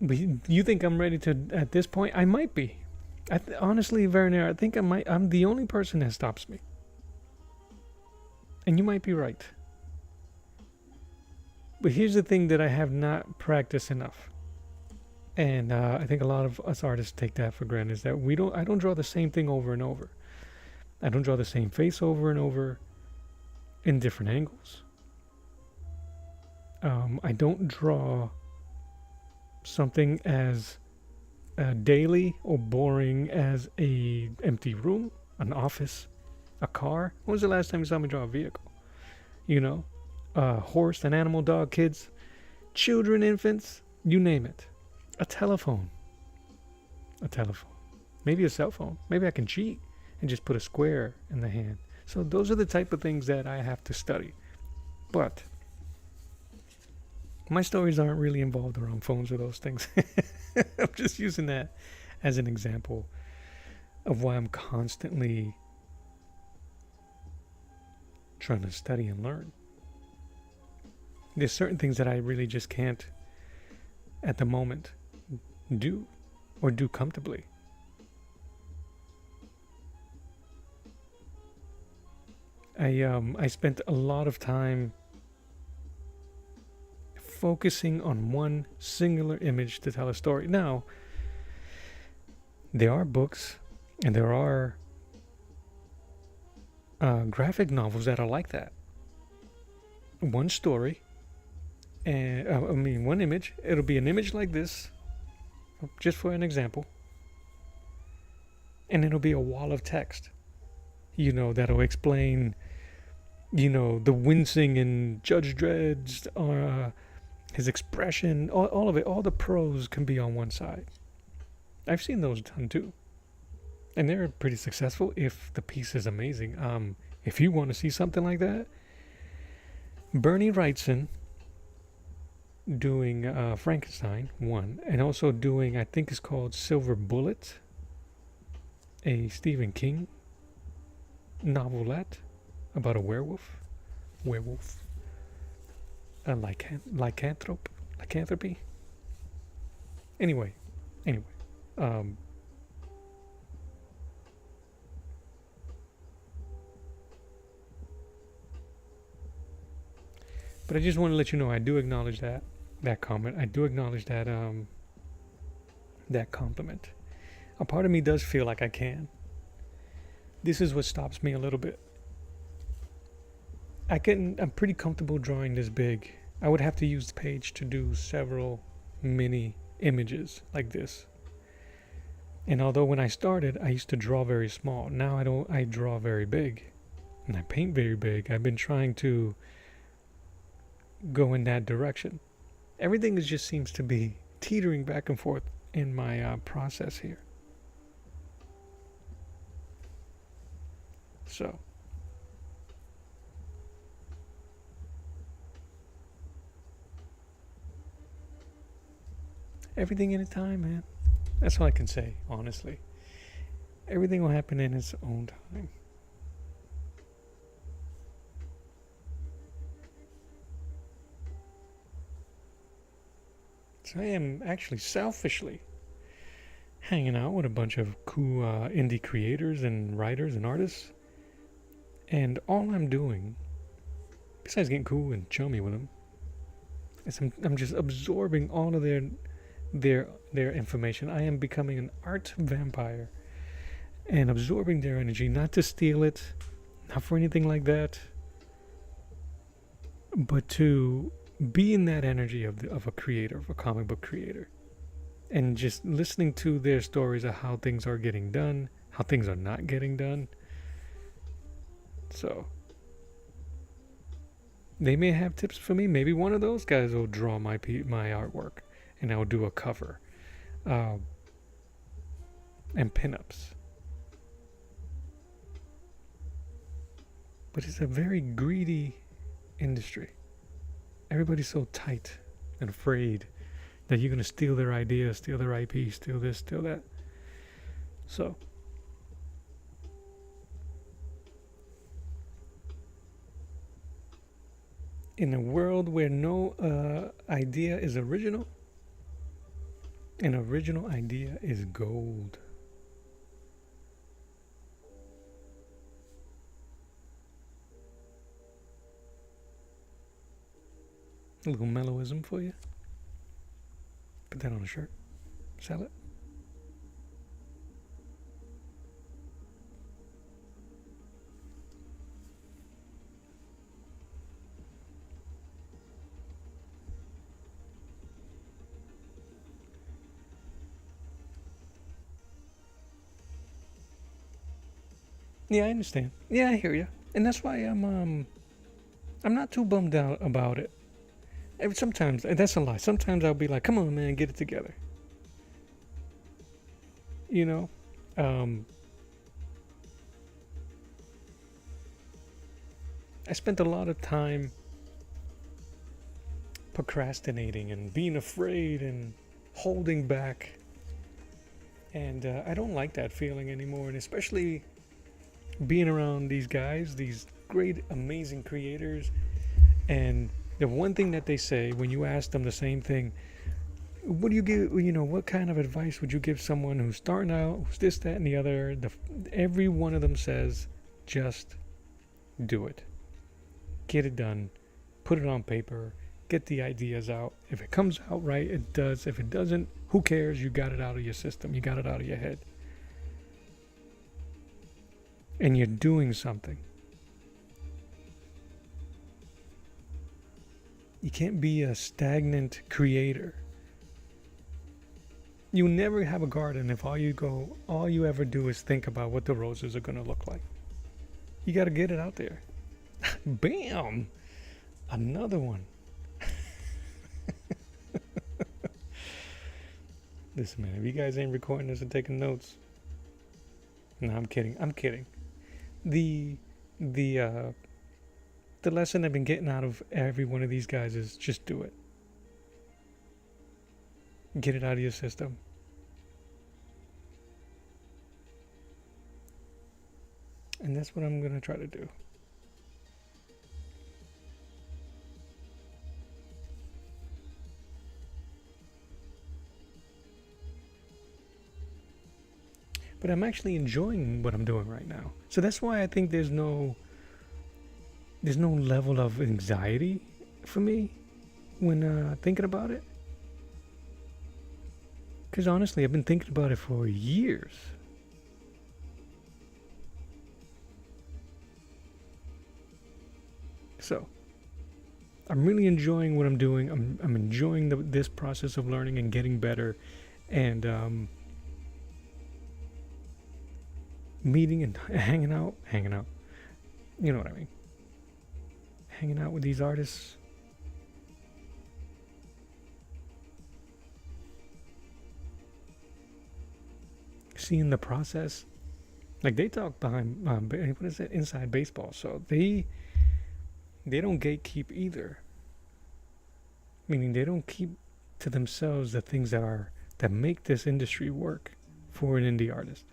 But you think I'm ready to, at this point? I might be. Honestly, Werner, I think I might. I'm the only person that stops me. And you might be right. But here's the thing that I have not practiced enough. And I think a lot of us artists take that for granted, is that I don't draw the same thing over and over. I don't draw the same face over and over in different angles. I don't draw something as daily or boring as a empty room, an office, a car. When was the last time you saw me draw a vehicle? You know, a horse, an animal, dog, kids, children, infants, you name it. A telephone. Maybe a cell phone. Maybe I can cheat and just put a square in the hand. So those are the type of things that I have to study. But my stories aren't really involved around phones or those things. I'm just using that as an example of why I'm constantly trying to study and learn. There's certain things that I really just can't, at the moment, do or do comfortably. I spent a lot of time focusing on one singular image to tell a story. Now, there are books and there are graphic novels that are like that. One story, and one image. It'll be an image like this, just for an example, and it'll be a wall of text, that'll explain The wincing in Judge Dredd's, his expression, all of it, all the pros can be on one side. I've seen those done too. And they're pretty successful if the piece is amazing. If you want to see something like that, Bernie Wrightson doing Frankenstein, one, and also doing, I think it's called Silver Bullet, a Stephen King novelette about a werewolf, a lycanthropy. Anyway, um, but I just want to let you know I do acknowledge that comment. I do acknowledge that compliment. A part of me does feel like I can. This is what stops me a little bit. I'm pretty comfortable drawing this big. I would have to use the page to do several mini images like this. And although when I started, I used to draw very small. Now I draw very big. And I paint very big. I've been trying to go in that direction. Everything just seems to be teetering back and forth in my process here. So, everything in its time, man. That's all I can say, honestly. Everything will happen in its own time. So I am actually selfishly hanging out with a bunch of cool indie creators and writers and artists. And all I'm doing, besides getting cool and chummy with them, is I'm just absorbing all of their information. I am becoming an art vampire and absorbing their energy, not to steal it, not for anything like that, but to be in that energy of a creator, of a comic book creator, and just listening to their stories of how things are getting done, how things are not getting done. So they may have tips for me. Maybe one of those guys will draw my artwork, and I'll do a cover and pinups. But it's a very greedy industry. Everybody's so tight and afraid that you're going to steal their ideas, steal their IP, steal this, steal that. So, in a world where no idea is original, an original idea is gold. A little mellowism for you. Put that on a shirt. Sell it. Yeah, I understand. Yeah, I hear you. And that's why I'm not too bummed out about it. Sometimes, that's a lie. Sometimes I'll be like, come on, man, get it together. You know? I spent a lot of time procrastinating and being afraid and holding back. And I don't like that feeling anymore. And especially being around these guys, these great, amazing creators. And the one thing that they say when you ask them the same thing, what do you give, what kind of advice would you give someone who's starting out, who's this, that, and the other? Every one of them says, just do it. Get it done. Put it on paper. Get the ideas out. If it comes out right, it does. If it doesn't, who cares? You got it out of your system. You got it out of your head. And you're doing something. You can't be a stagnant creator. You never have a garden if all you ever do is think about what the roses are going to look like. You got to get it out there. Bam! Another one. Listen, man, if you guys ain't recording this and taking notes, no, I'm kidding. I'm kidding. The the uh, the lesson I've been getting out of every one of these guys is just do it. Get it out of your system. And that's what I'm gonna try to do. But I'm actually enjoying what I'm doing right now. So that's why I think there's no level of anxiety for me when thinking about it. Because honestly, I've been thinking about it for years. So I'm really enjoying what I'm doing. I'm enjoying this process of learning and getting better, and meeting and hanging out. You know what I mean? Hanging out with these artists. Seeing the process. Like they talk behind, what is it? Inside baseball. So they don't gatekeep either. Meaning they don't keep to themselves the things that make this industry work for an indie artist.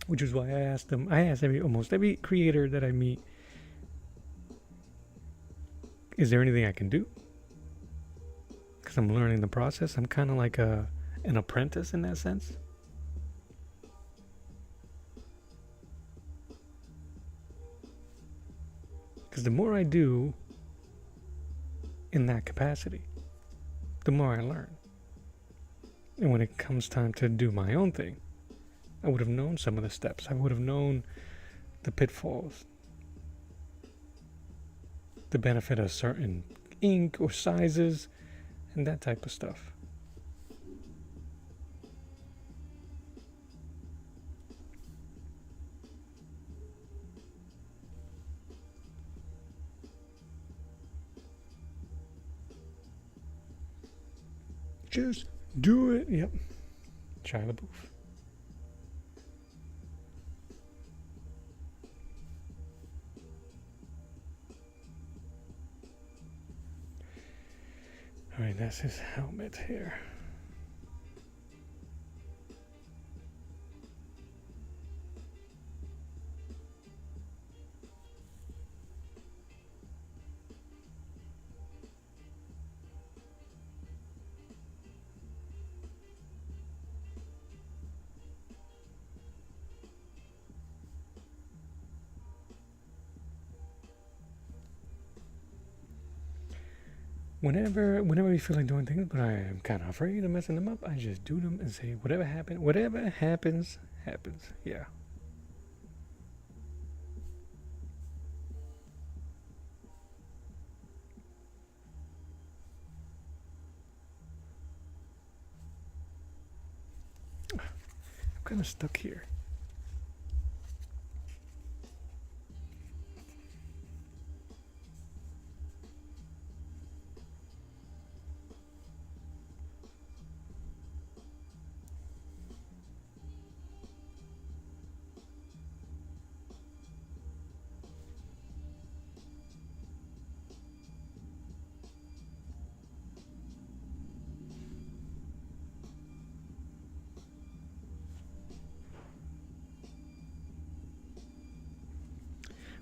Which is why I asked them. I ask almost every creator that I meet, is there anything I can do? Because I'm learning the process. I'm kind of like an apprentice in that sense. Because the more I do in that capacity, the more I learn. And when it comes time to do my own thing, I would have known some of the steps. I would have known the pitfalls, the benefit of certain ink or sizes, and that type of stuff. Just do it. Yep. Shia LaBeouf. Alright, that's his helmet here. Whenever we feel like doing things, but I am kind of afraid of messing them up, I just do them and say, whatever happens, happens. Yeah. I'm kind of stuck here.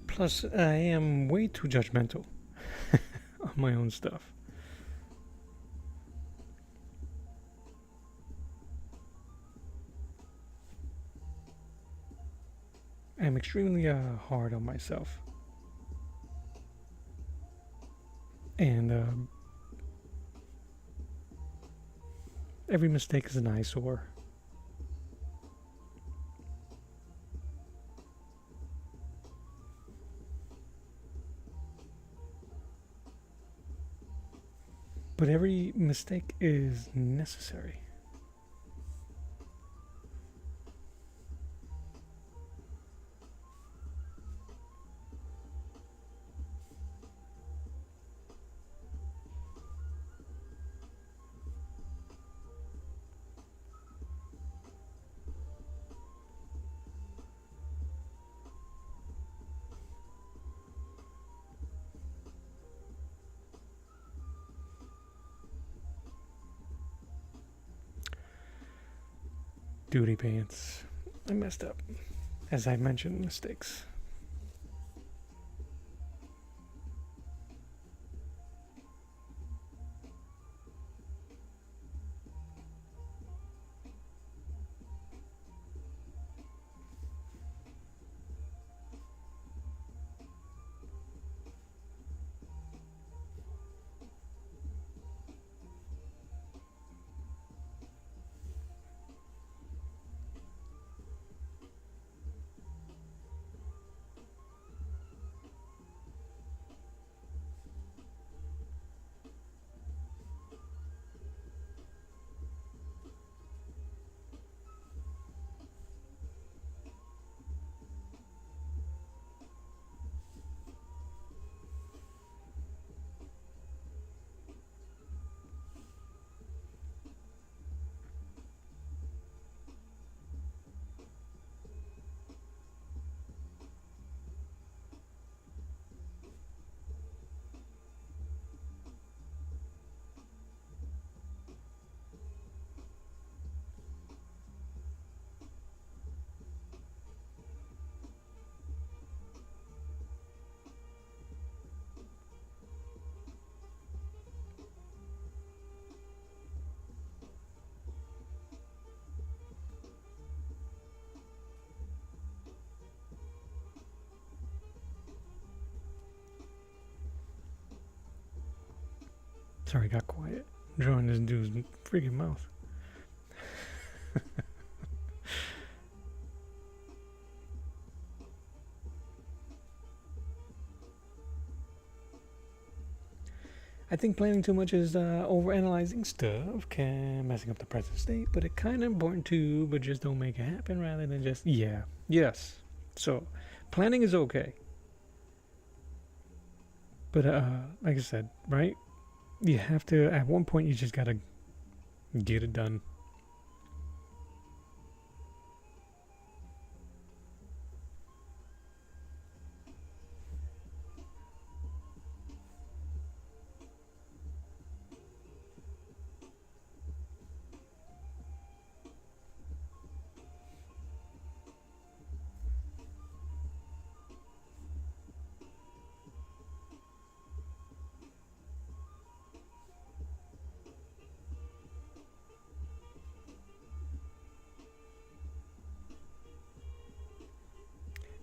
Plus, I am way too judgmental on my own stuff. I'm extremely hard on myself. And every mistake is an eyesore. But every mistake is necessary. Duty pants. I messed up. As I mentioned, mistakes. Sorry, got quiet. Drawing this dude's freaking mouth. I think planning too much is overanalyzing stuff, can messing up the present state, but it kind of important too, but just don't make it happen rather than just, yeah, yes. So, planning is okay. But, like I said, right? You have to, at one point, you just gotta get it done.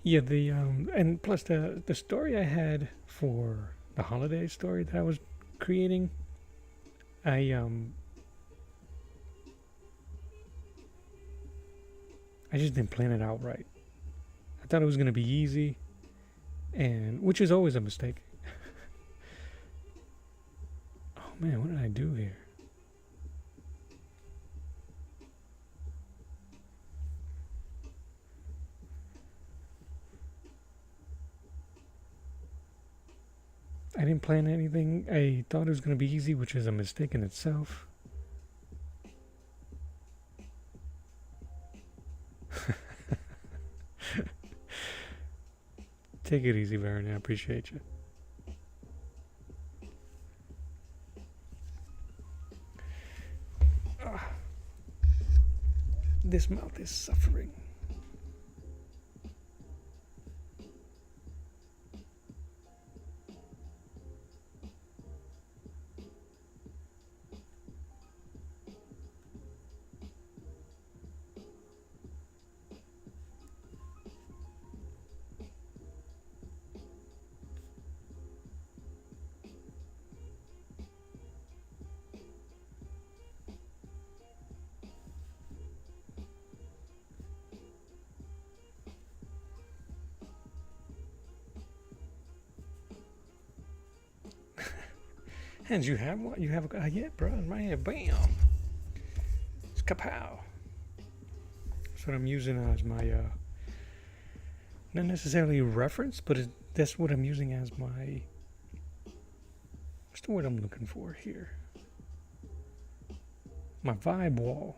Yeah, and plus the story I had for the holiday story that I was creating, I I just didn't plan it out right. I thought it was gonna be easy, and which is always a mistake. Oh man, what did I do here? I didn't plan anything. I thought it was gonna be easy, which is a mistake in itself. Take it easy, Baron. I appreciate you. This mouth is suffering. And you have what? You have a yeah, bro. Right here, bam. It's kapow. That's what I'm using as my not necessarily reference, but that's what I'm using as my. What's the word I'm looking for here? My vibe wall.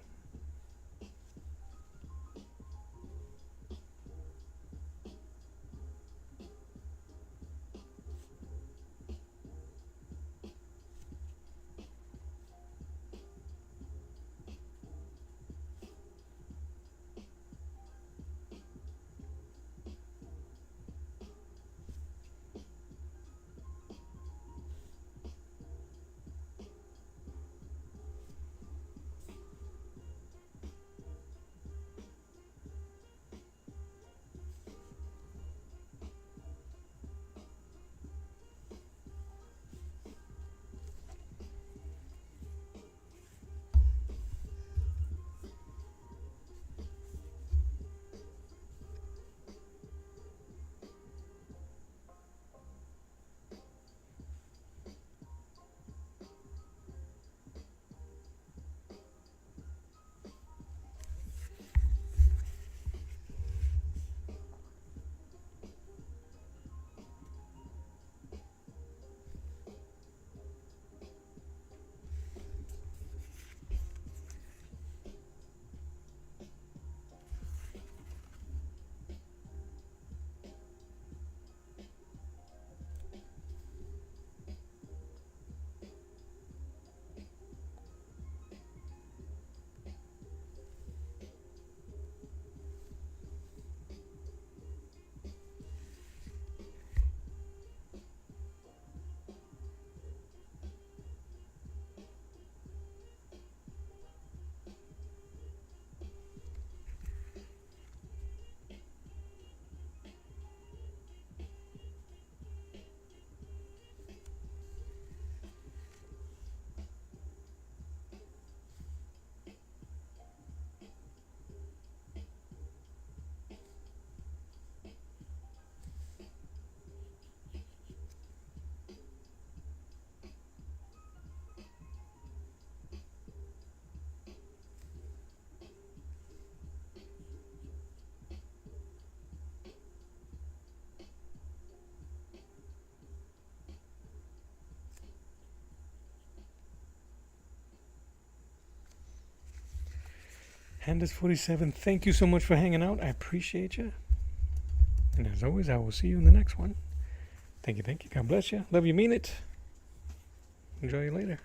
Handis47, thank you so much for hanging out. I appreciate you. And as always, I will see you in the next one. Thank you, thank you. God bless you. Love you, mean it. Enjoy you later.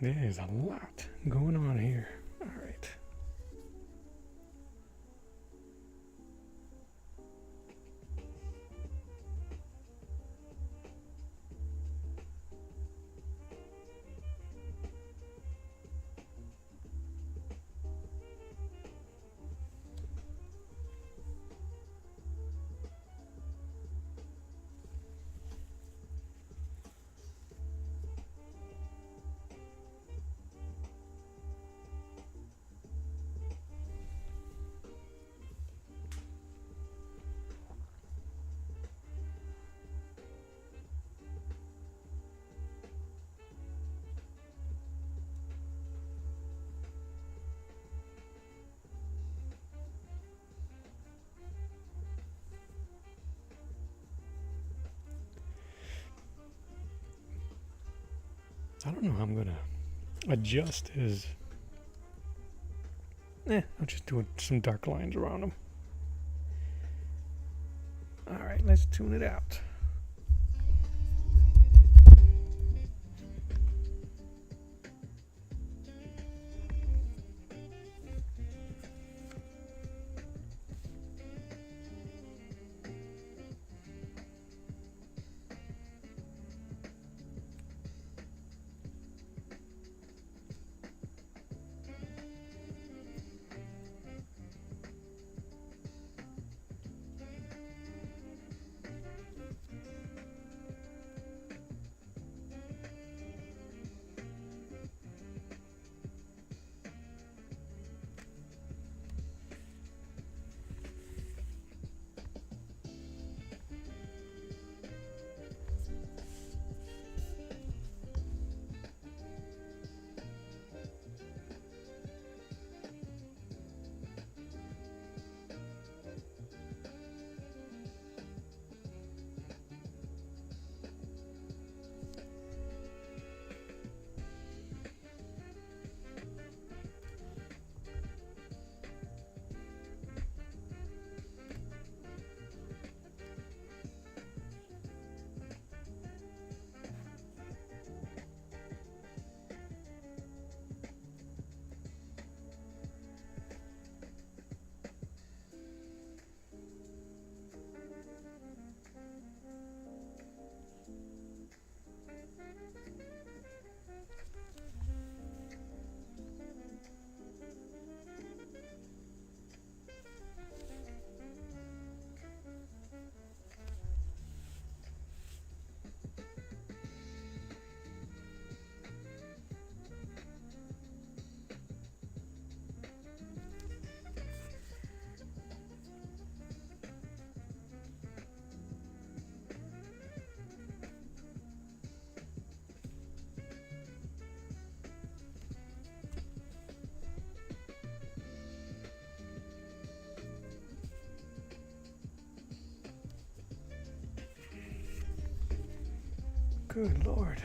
There's a lot going on here. All right. I don't know how I'm gonna adjust his. I'll just do some dark lines around him. All right, let's tune it out. Good Lord.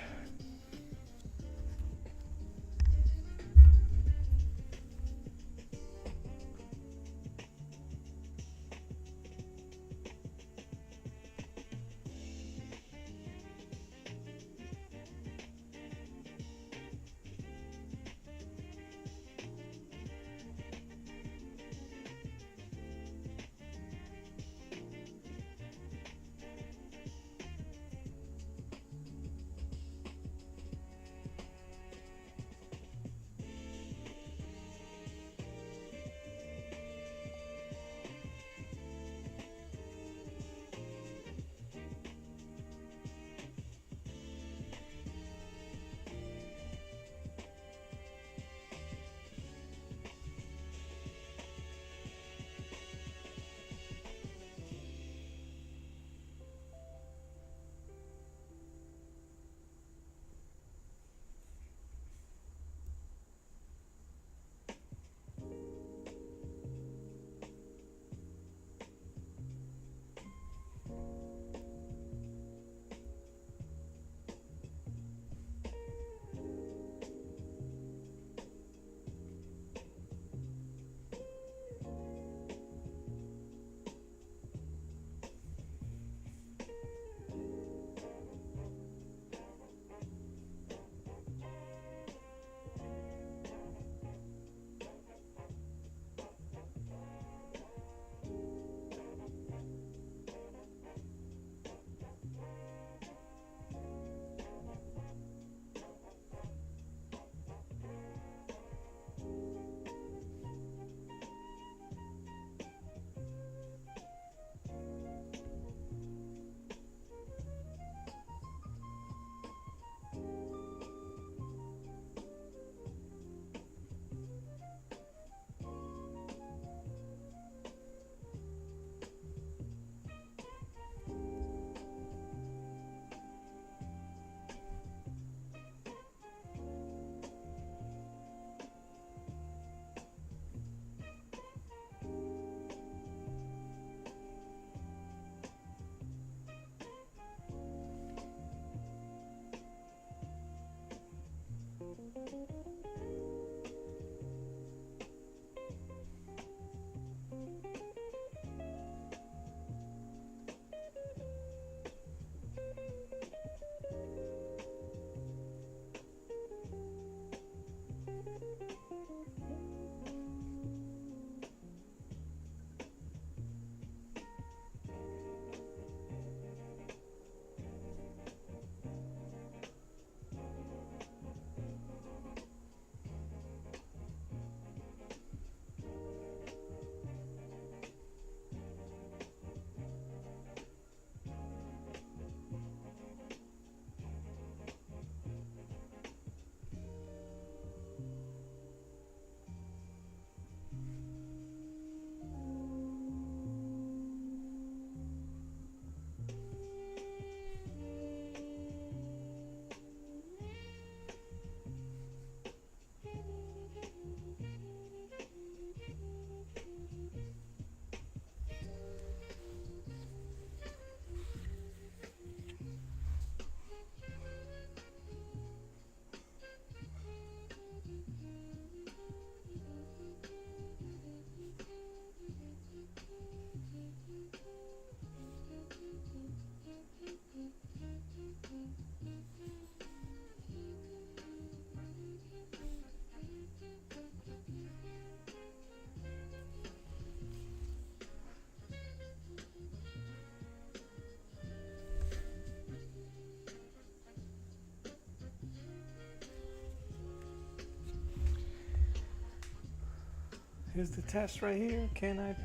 Here's the test right here. Can I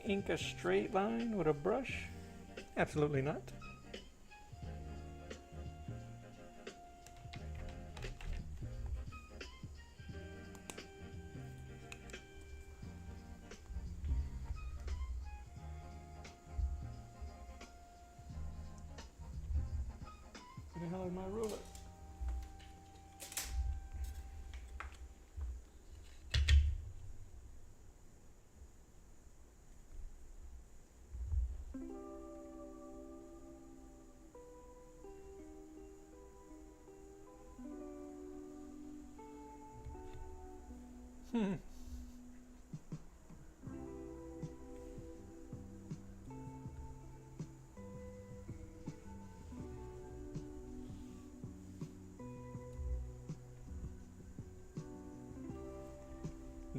ink a straight line with a brush? Absolutely not. Where the hell is my ruler?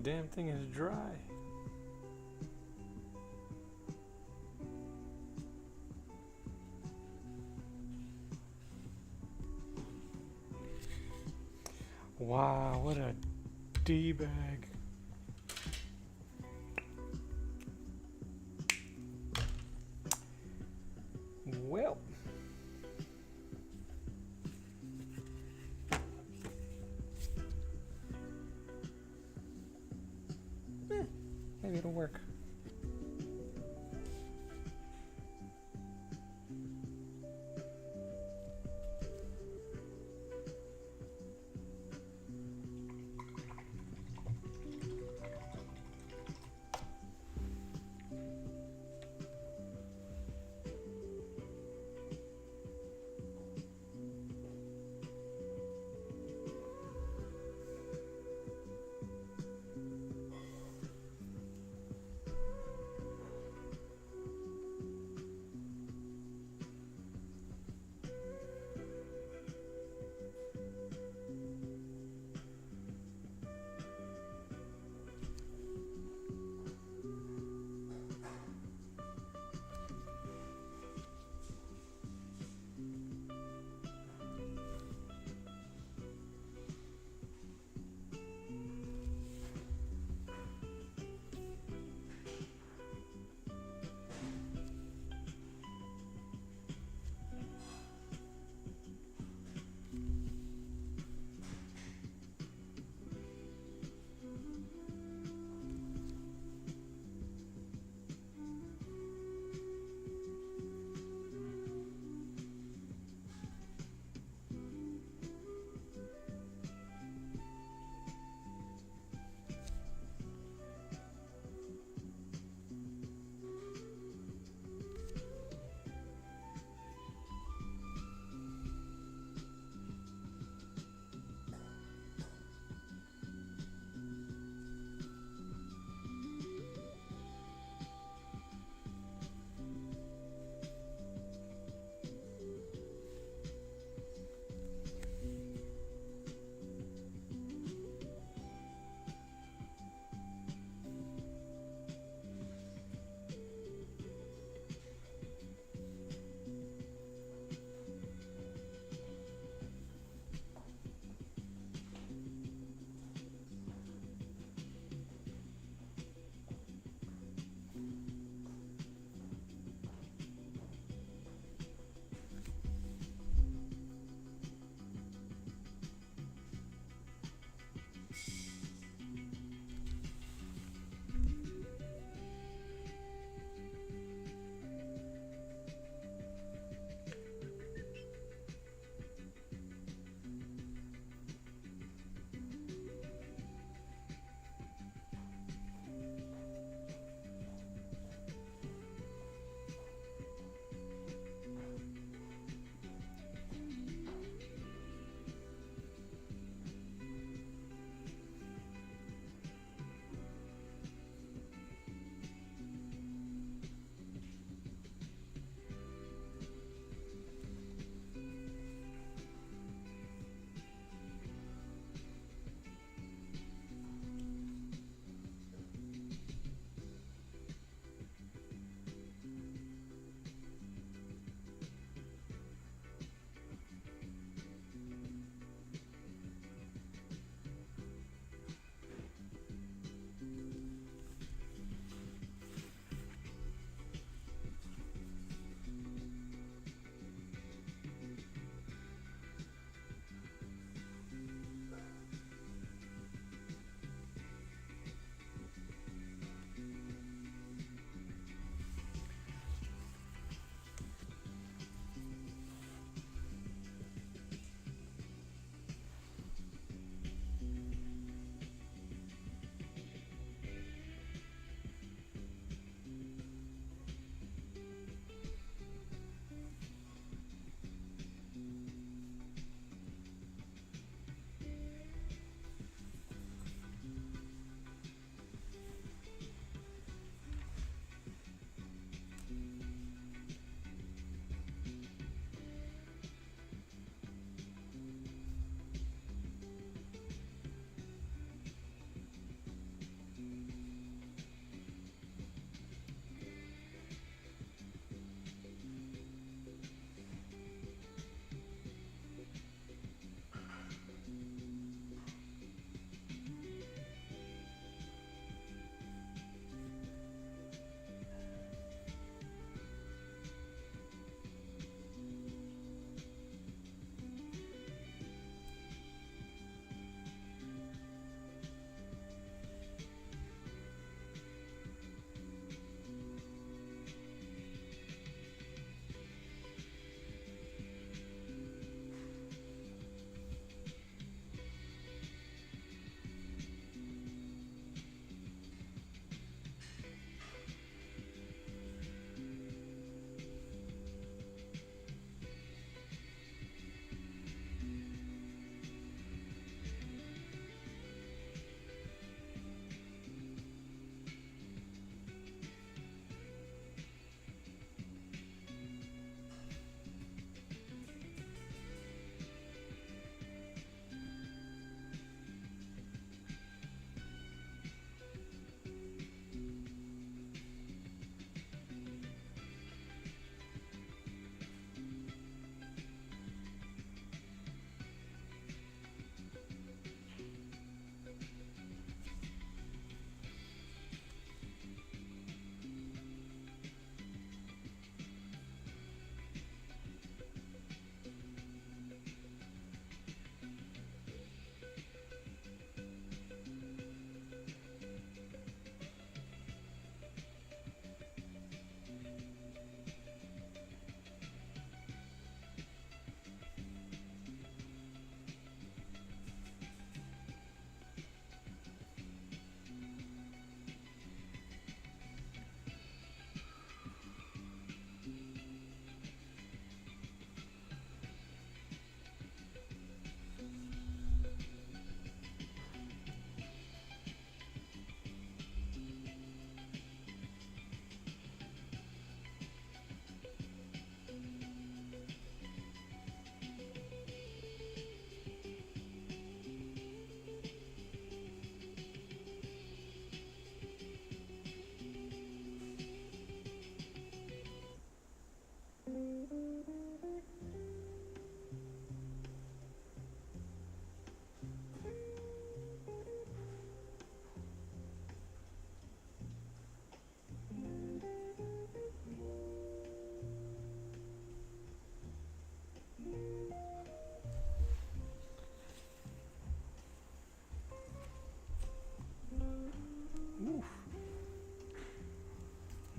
Damn thing is dry. Wow, what a D-bag. Well, maybe it'll work.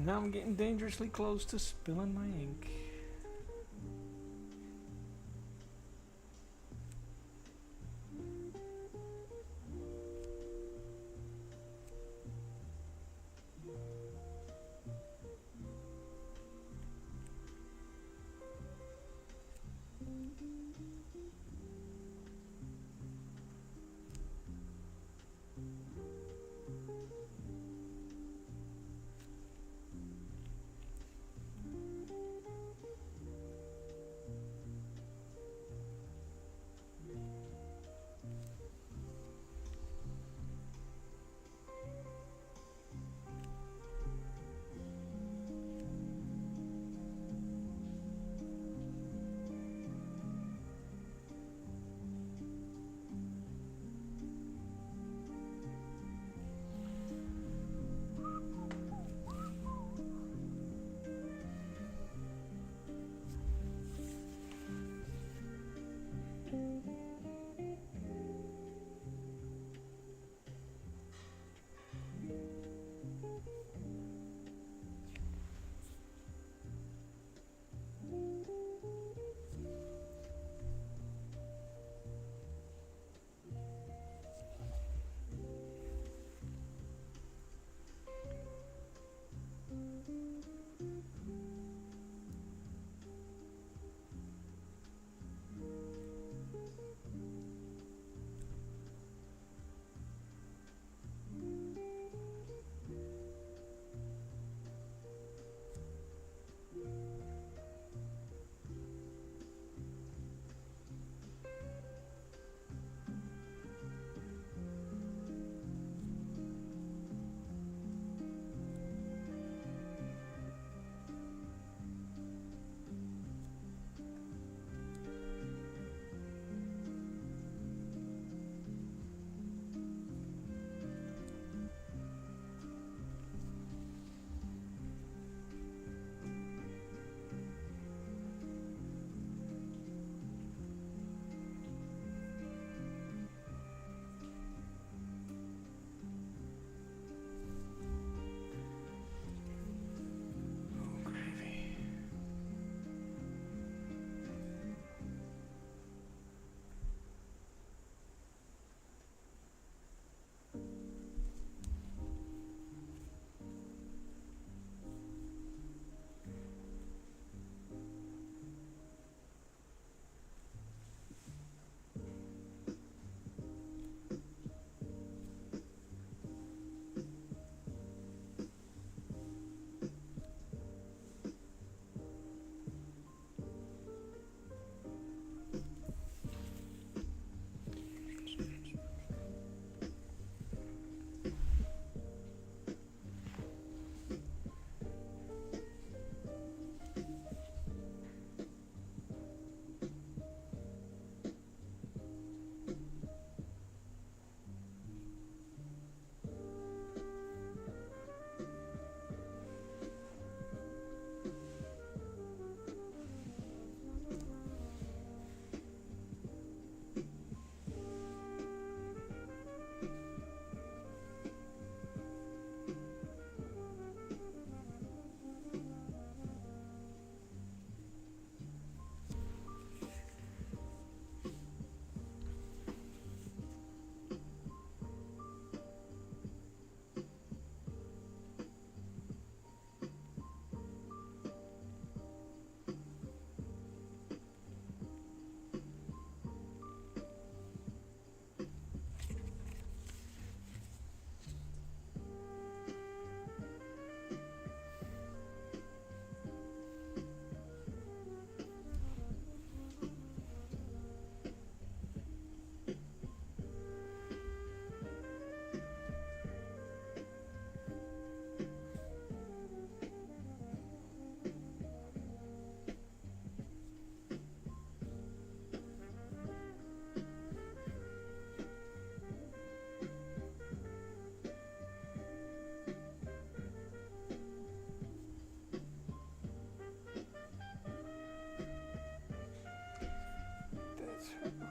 Now I'm getting dangerously close to spilling my ink.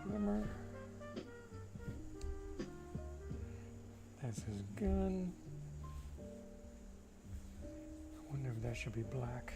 Rimmer. That's his gun. I wonder that should be black.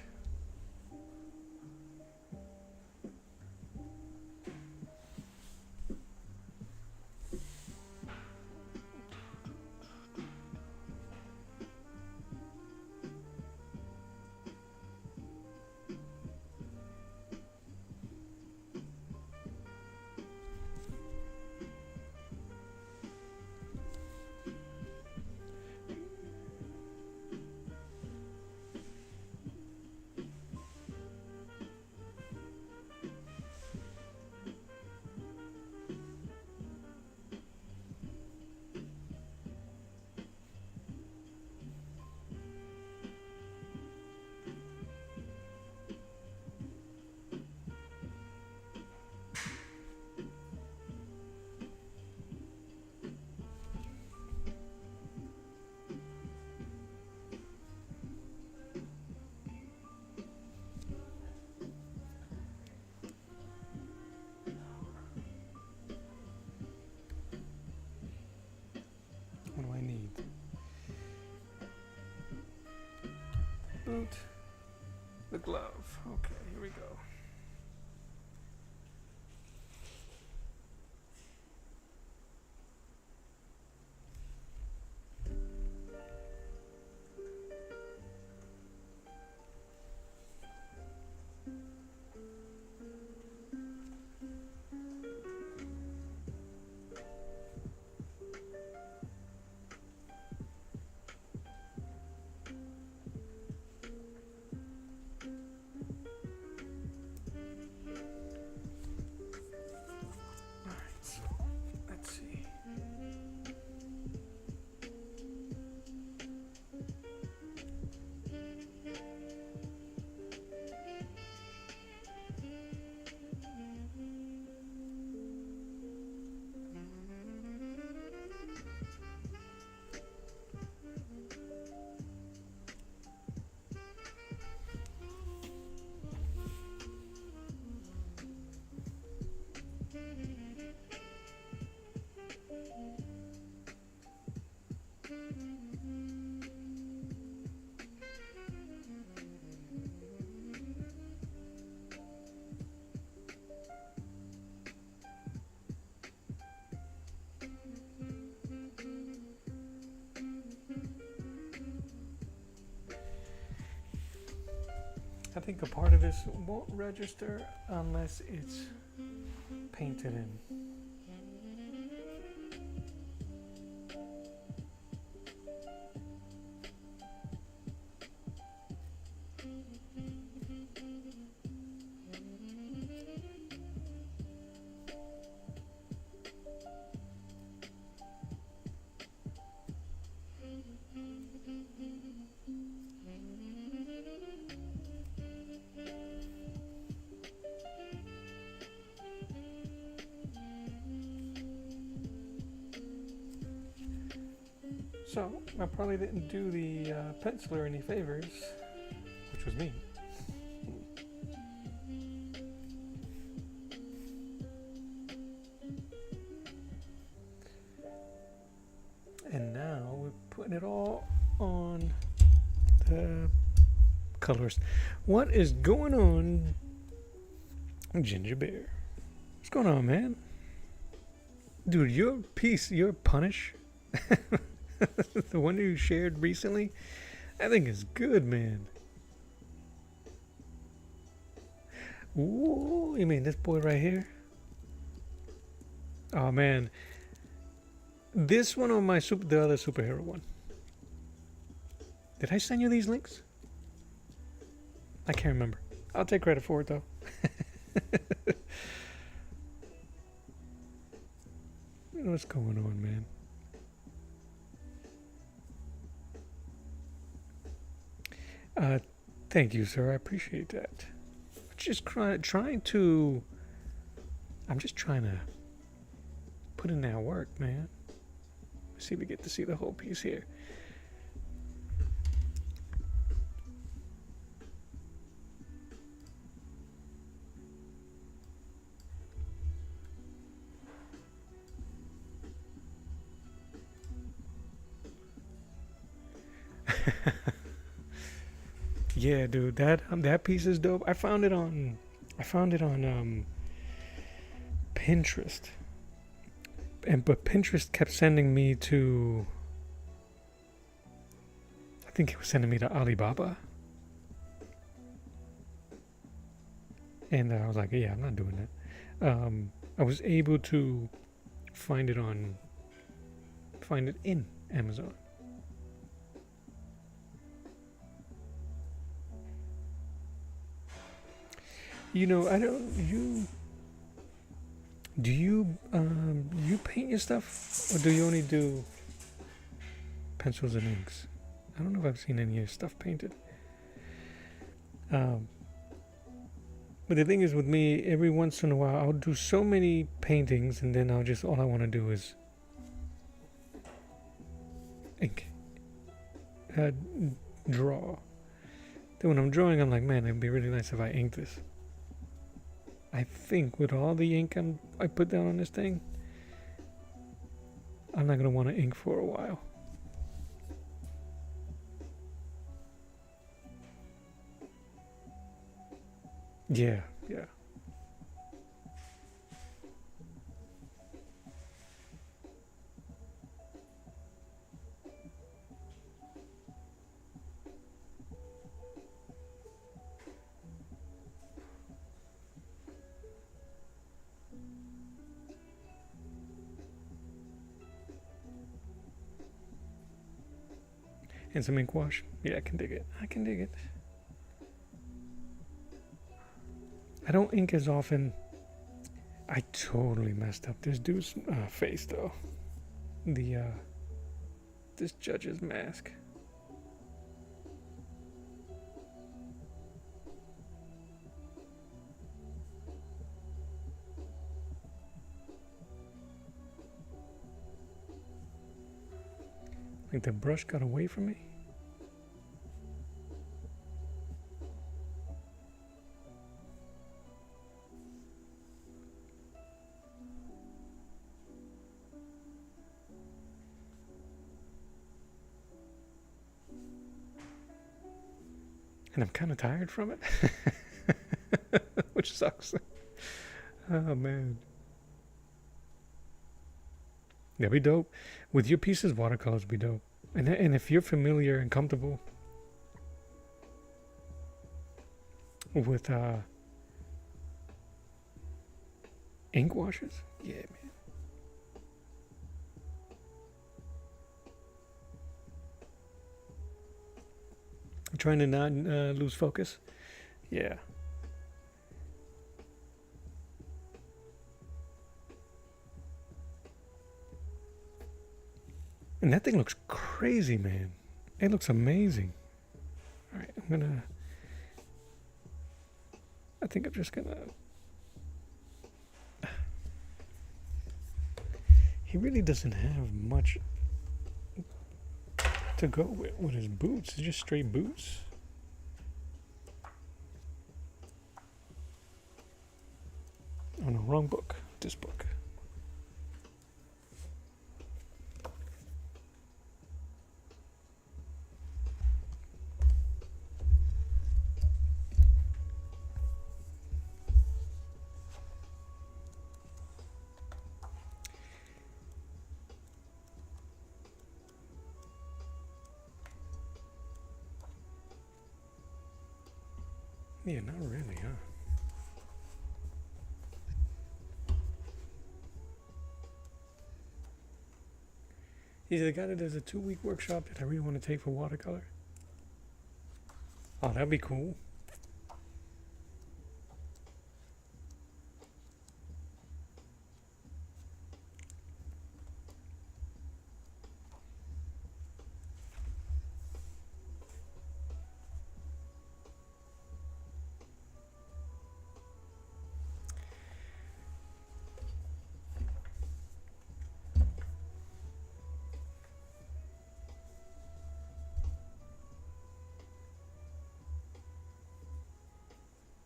What do I need? Boot. The glove. Okay, here we go. I think a part of this won't register unless it's painted in. So, I probably didn't do the penciler any favors, which was me. And now we're putting it all on the colors. What is going on, Ginger Bear? What's going on, man? Dude, your piece, your punish, the one you shared recently, I think is good, man. Ooh, you mean this boy right here? Oh, man. This one or the other superhero one? Did I send you these links? I can't remember. I'll take credit for it, though. What's going on, man? Thank you, sir. I appreciate that. I'm just trying to put in that work, man. See if we get to see the whole piece here. Yeah, dude, that piece is dope. I found it on Pinterest, but Pinterest kept sending me to. I think it was sending me to Alibaba, and I was like, yeah, I'm not doing that. I was able to find it in Amazon. I don't. You paint your stuff, or do you only do pencils and inks? I don't know if I've seen any of your stuff painted. Um, but the thing is with me, every once in a while, I'll do so many paintings, and then all I want to do is ink, uh, draw. Then when I'm drawing, I'm like, man, it'd be really nice if I inked this. I think with all the ink I put down on this thing, I'm not gonna want to ink for a while. Yeah, yeah. And some ink wash. Yeah, I can dig it. I can dig it. I don't ink as often. I totally messed up this dude's face though. The this judge's mask. Like the brush got away from me. And I'm kind of tired from it, which sucks. Oh man, that'd be dope. With your pieces, watercolors be dope. And if you're familiar and comfortable with ink washes, yeah, man. I'm trying to not lose focus. Yeah. And that thing looks crazy, man. It looks amazing. All right, I think I'm just gonna. He really doesn't have much to go with his boots. It's just straight boots. Oh no, wrong book. This book. Yeah, not really, huh? He's the guy that does a 2-week workshop that I really want to take for watercolor. Oh, that'd be cool.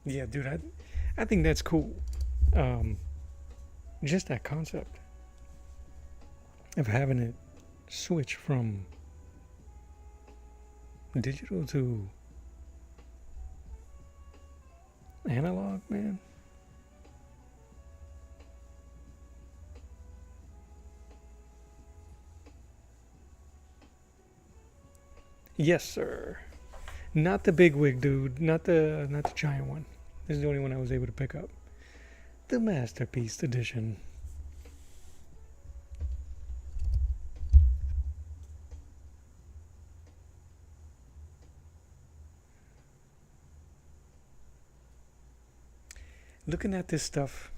Yeah, dude, I think that's cool. Um, just that concept of having it switch from digital to Analog, man. Yes, sir. Not the big wig, dude. Not the giant one. This is the only one I was able to pick up. The Masterpiece Edition. Looking at this stuff,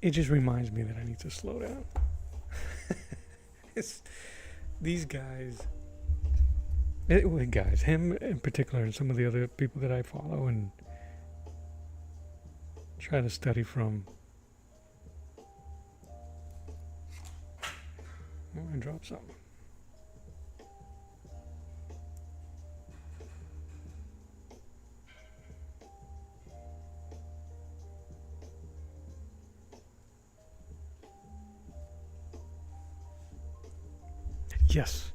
it just reminds me that I need to slow down. These guys, him in particular, and some of the other people that I follow and try to study from. Oh, I dropped something. Yes.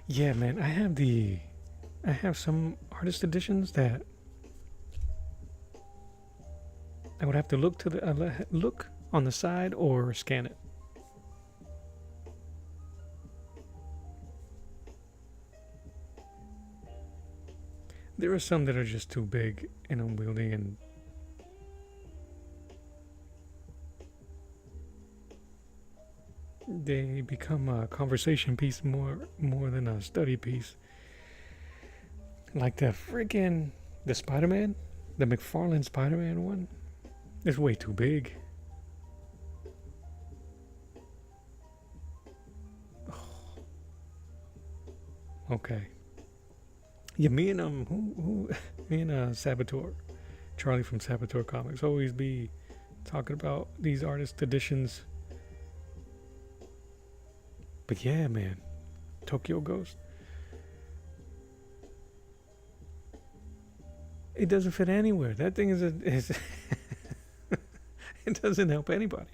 Yeah, man. I have some artist editions that I would have to look to the look on the side or scan it. There are some that are just too big and unwieldy, and they become a conversation piece more than a study piece. Like the Spider-Man, the McFarlane Spider-Man one, is way too big. Oh. Okay. Yeah, me and me and Saboteur, Charlie from Saboteur Comics, always be talking about these artist editions. But yeah, man, Tokyo Ghost. It doesn't fit anywhere. That thing is it doesn't help anybody.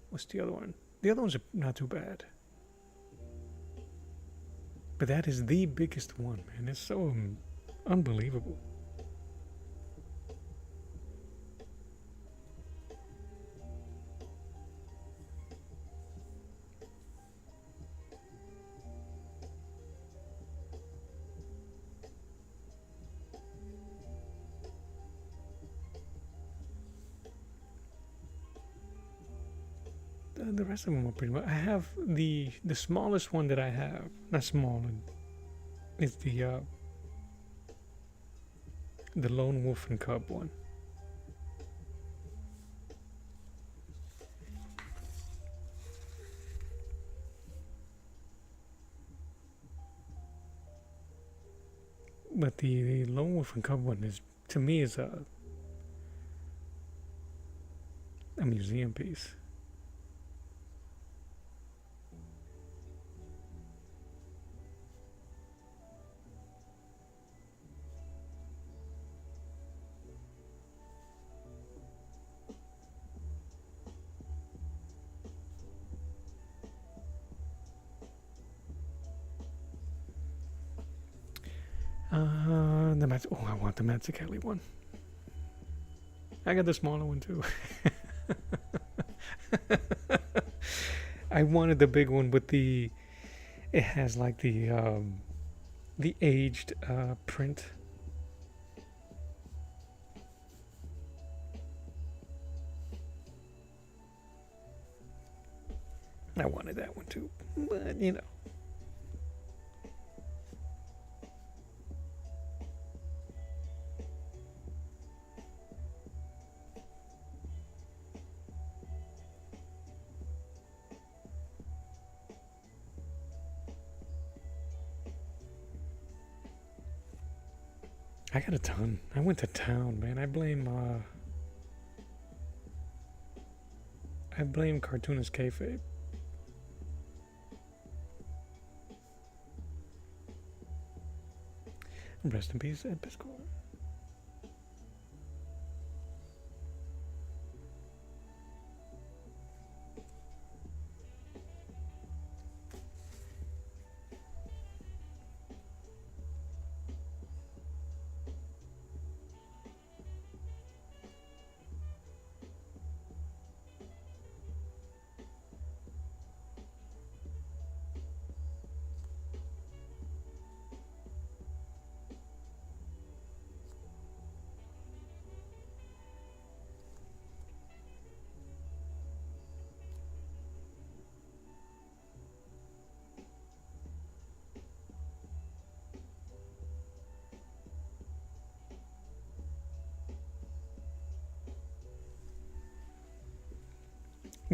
What's the other one? The other ones are not too bad. But that is the biggest one, man. It's so unbelievable. The rest of them are pretty much. I have the smallest one that I have. Not small. It's the Lone Wolf and Cub one. But the Lone Wolf and Cub one is, to me, is a museum piece. I want the Mazzucchelli one. I got the smaller one too. I wanted the big one with it has like the aged print. I wanted that one too, but you know. I got a ton. I went to town, man. I blame cartoonist kayfabe. Rest in peace, Ed Piscor.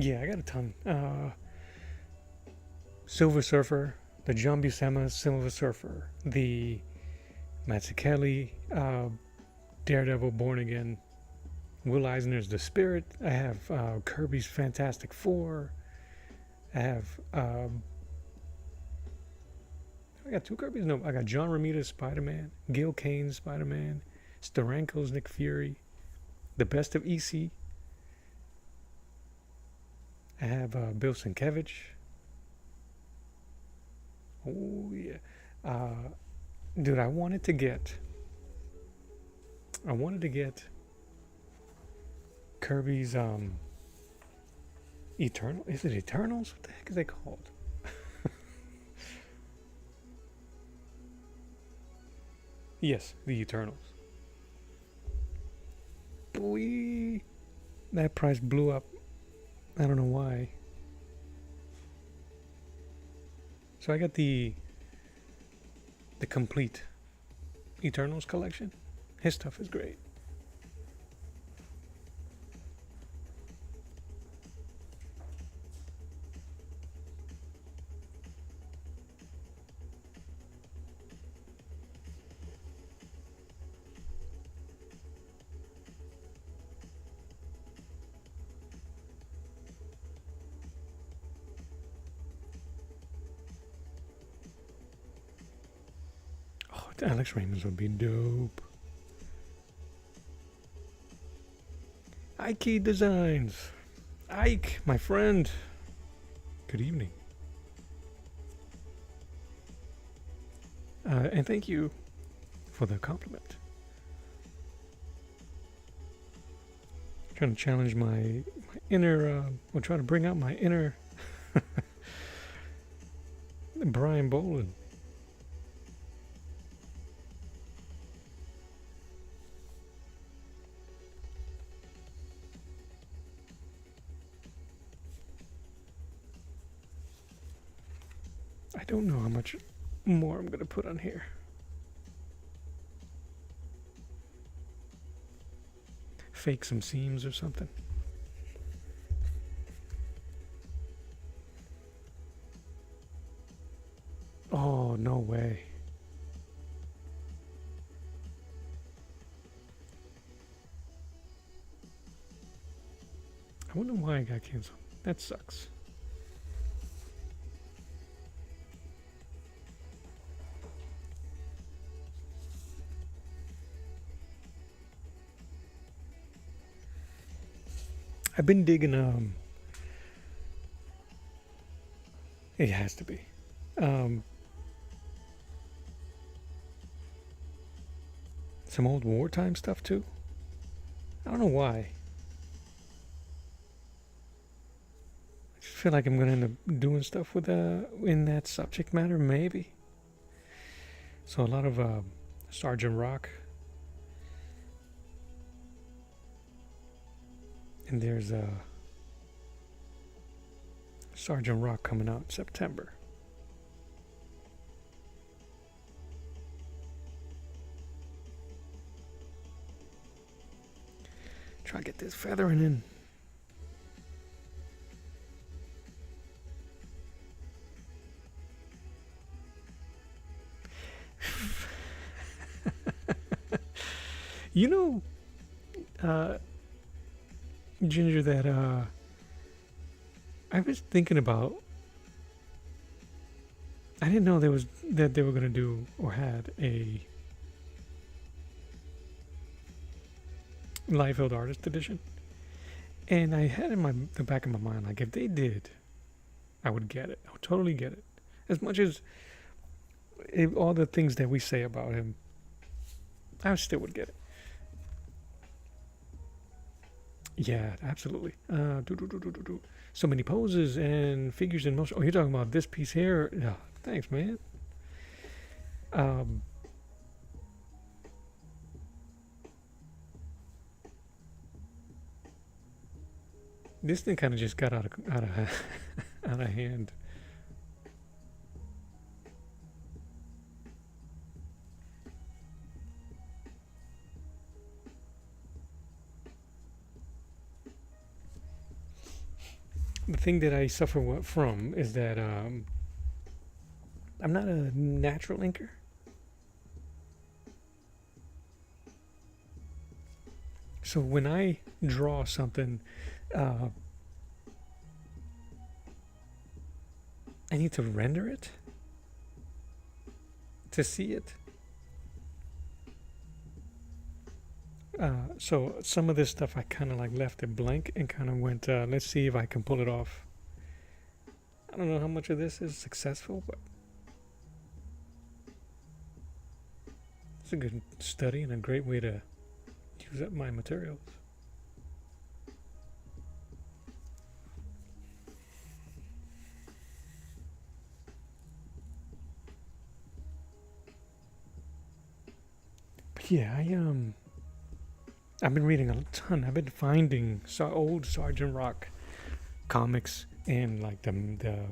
Yeah, I got a ton. Silver Surfer, the John Buscema Silver Surfer, the Mazzucchelli Daredevil Born Again, Will Eisner's The Spirit. I have Kirby's Fantastic Four. I have I got two Kirby's. No, I got John Romita's Spider-Man, Gil Kane's Spider-Man, Steranko's Nick Fury, The Best of EC. I have Bill Sienkiewicz. Oh yeah, dude, I wanted to get Kirby's Eternal. Is it Eternals? What the heck is they called? Yes, the Eternals. Boy, that price blew up. I don't know why. So I got the complete Eternals collection. His stuff is great. Alex Raymond's would be dope. Ike Designs. Ike, my friend. Good evening. And thank you for the compliment. Trying to challenge my inner, or try to bring out my inner Brian Boland. I don't know how much more I'm going to put on here. Fake some seams or something. Oh, no way. I wonder why I got canceled. That sucks. I've been digging, it has to be. Some old wartime stuff too. I don't know why. I just feel like I'm gonna end up doing stuff with in that subject matter, maybe. So a lot of Sergeant Rock. And there's Sergeant Rock coming out in September. Try to get this feathering in. You know, Ginger, that I was thinking about. I didn't know that they were gonna do or had a Liefeld Artist Edition, and I had in the back of my mind, like, if they did, I would get it. I would totally get it. As much as all the things that we say about him, I still would get it. Yeah, absolutely. So many poses and figures in motion. Oh, you're talking about this piece here? Yeah, thanks, man. This thing kind of just got out of out of hand. the thing that I suffer from is that I'm not a natural inker. So when I draw something, I need to render it to see it. So some of this stuff I kind of like left it blank and kind of went, let's see if I can pull it off. I don't know how much of this is successful, but it's a good study and a great way to use up my materials. But yeah, I've been reading a ton. I've been finding old Sergeant Rock comics and like the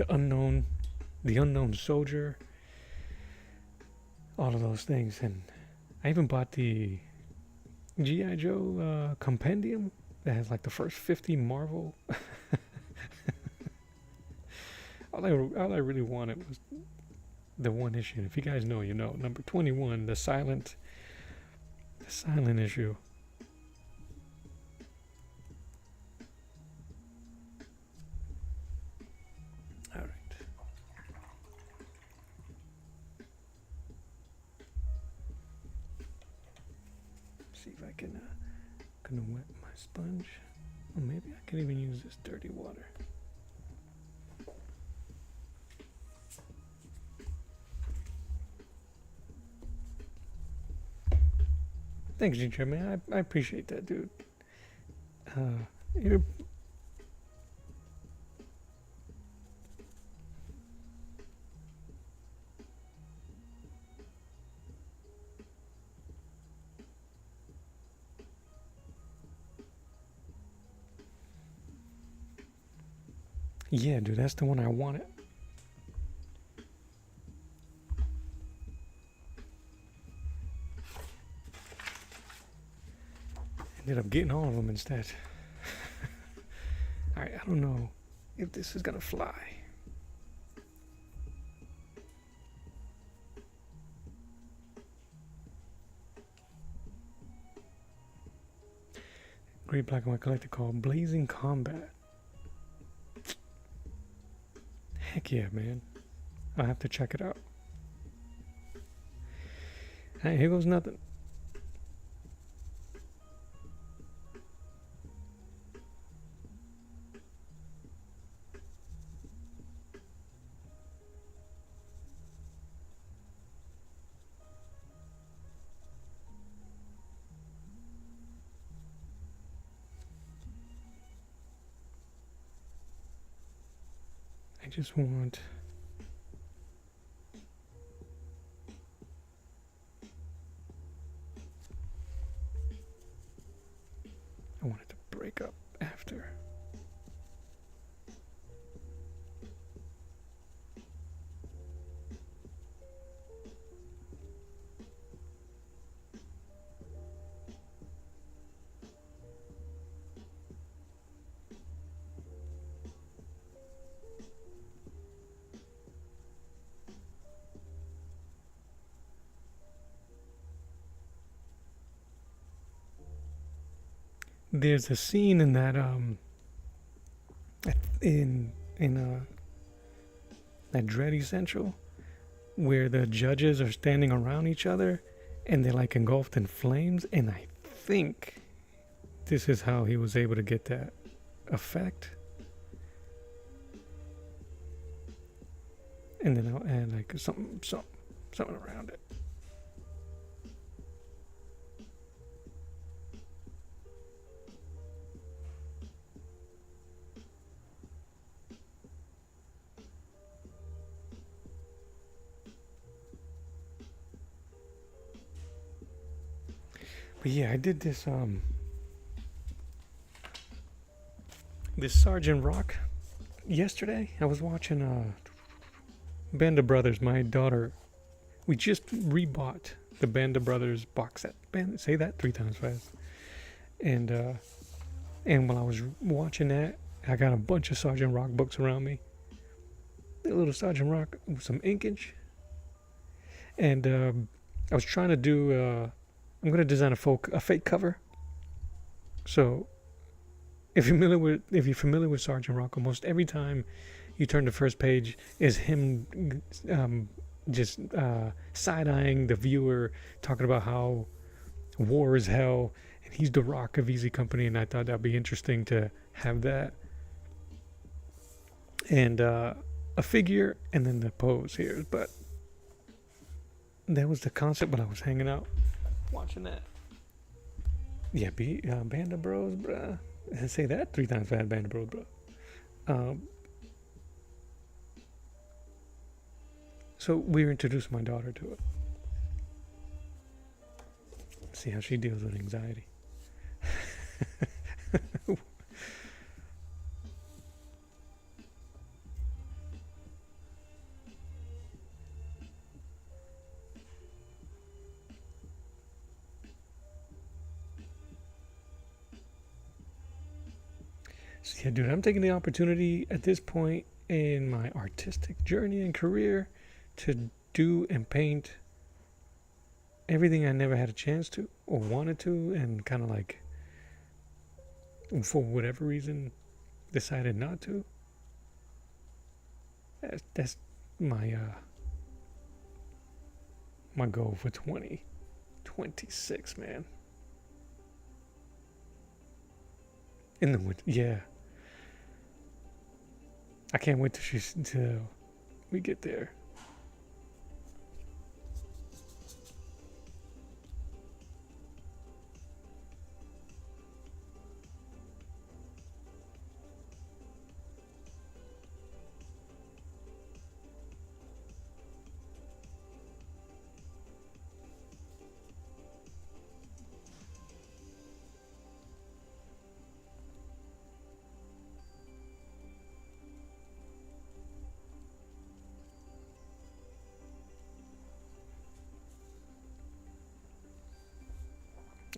unknown soldier, all of those things, and I even bought the G.I. Joe compendium that has like the first 50 Marvel. all I really wanted was the one issue. If you guys know, you know, number 21, the silent issue. All right. See if I can gonna wet my sponge. Or maybe I can even use this dirty water. Thanks, Ginger, man. I appreciate that, dude. You're yeah, dude, that's the one I wanted. Ended up getting all of them instead. Alright, I don't know if this is gonna fly. Great black and white collector called Blazing Combat. Heck yeah, man. I'll have to check it out. Alright, here goes nothing. I just want it to break up after. There's a scene in that in that Dread Essential where the judges are standing around each other and they're like engulfed in flames, and I think this is how he was able to get that effect. And then I'll add like something around it. But yeah, I did this this Sergeant Rock yesterday. I was watching Band of Brothers. My daughter, we just rebought the Band of Brothers box set. Say that 3 times fast. And And while I was watching that, I got a bunch of Sergeant Rock books around me. A little Sergeant Rock with some inkage. And I was trying to do, I'm going to design a fake cover. So if you're familiar with Sergeant Rock, almost every time you turn the first page is him just side-eyeing the viewer, talking about how war is hell, and he's the Rock of Easy Company, and I thought that'd be interesting to have that. And a figure, and then the pose here. But that was the concept when I was hanging out, watching that. Yeah, Band of Bros, bruh. I say that 3 times fast, Band of Bros, bro. So we introduced my daughter to it. See how she deals with anxiety. So yeah, dude, I'm taking the opportunity at this point in my artistic journey and career to do and paint everything I never had a chance to or wanted to, and kind of like, for whatever reason, decided not to. That's my my goal for 2026, man. In the winter, yeah. I can't wait till we get there.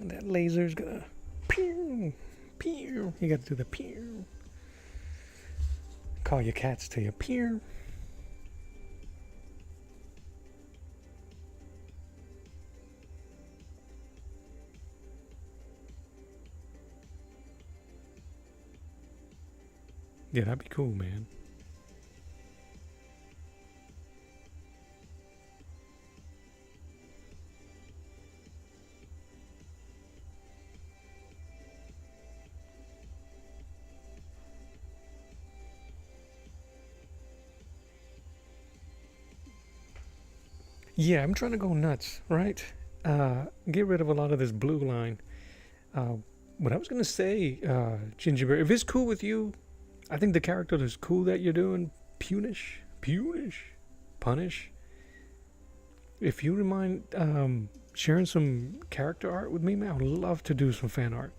And that laser's gonna pew, pew. You gotta do the pew. Call your cats to your pew. Yeah, that'd be cool, man. Yeah, I'm trying to go nuts, right? Get rid of a lot of this blue line. Uh, what I was gonna say, Gingerbread, if it's cool with you, I think the character is cool that you're doing. Punish. If you don't mind sharing some character art with me, man, I would love to do some fan art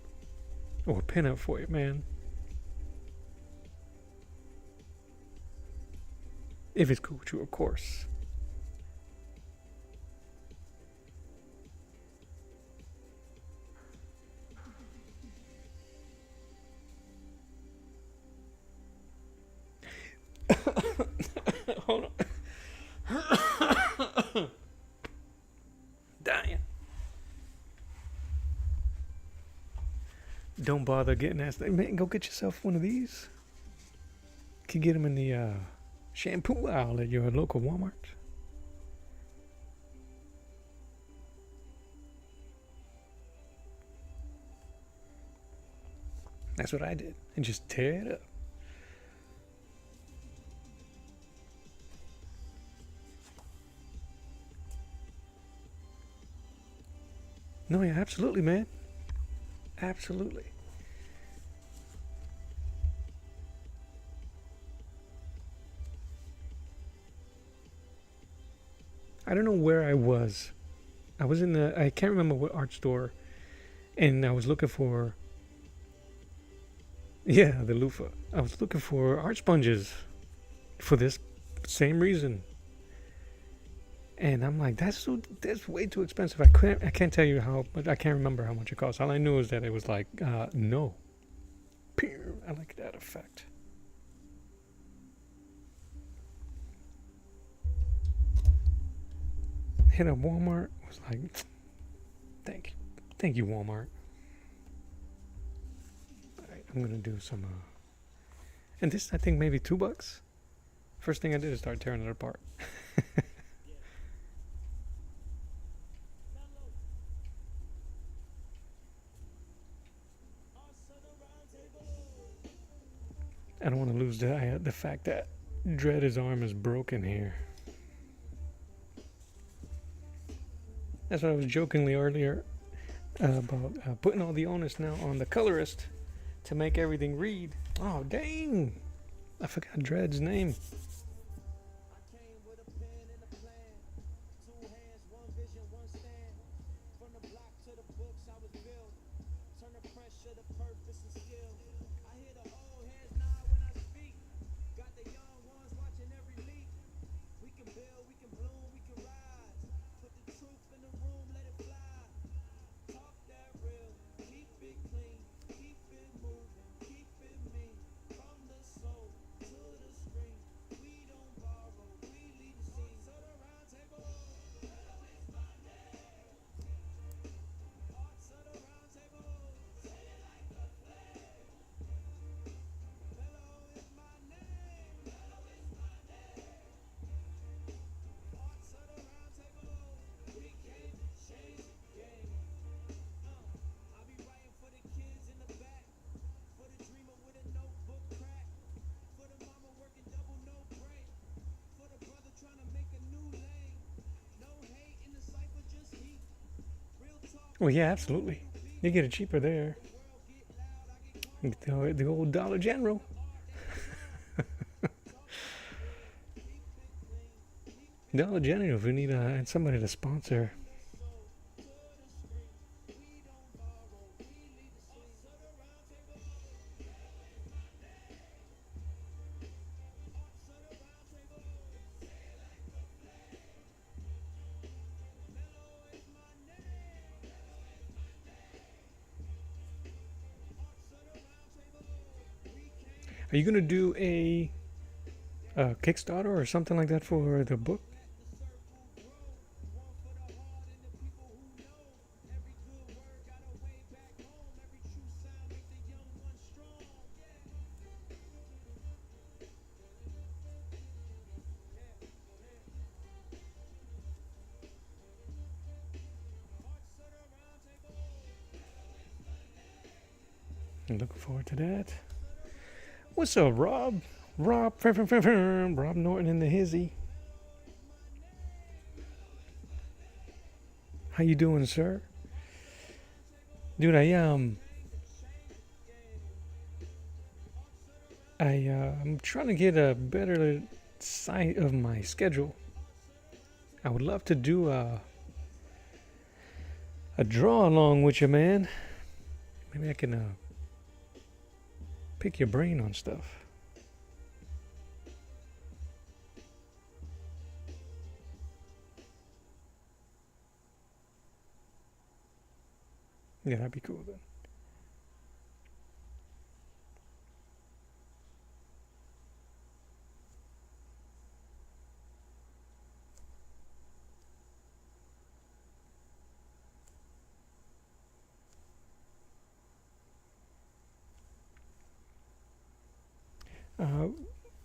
or pin up for you, man. If it's cool with you, of course. Hold on. Dying. Don't bother getting that. Man, go get yourself one of these. You can get them in the shampoo aisle at your local Walmart. That's what I did. And just tear it up. No, yeah, absolutely, man. Absolutely. I don't know where I was. I can't remember what art store, and I was looking for, yeah, the loofah. I was looking for art sponges for this same reason. And I'm like, that's way too expensive. I can't tell you how, but I can't remember how much it cost. All I knew is that it was like, no. I like that effect. Hit up Walmart. Was like, thank you, Walmart. All right, I'm gonna do some. And this, I think, maybe $2. First thing I did is start tearing it apart. I don't want to lose the fact that Dread's arm is broken here. That's what I was jokingly earlier about putting all the onus now on the colorist to make everything read. Oh, dang! I forgot Dread's name. Well, yeah, absolutely. You get it cheaper there. The old Dollar General. Dollar General, if we need somebody to sponsor. Are you gonna do a Kickstarter or something like that for the book? I'm looking forward to that. What's up, Rob? Rob Norton in the hizzy. How you doing, sir? Dude, I'm trying to get a better sight of my schedule. I would love to do a draw along with you, man. Maybe I can pick your brain on stuff. Yeah, that'd be cool then.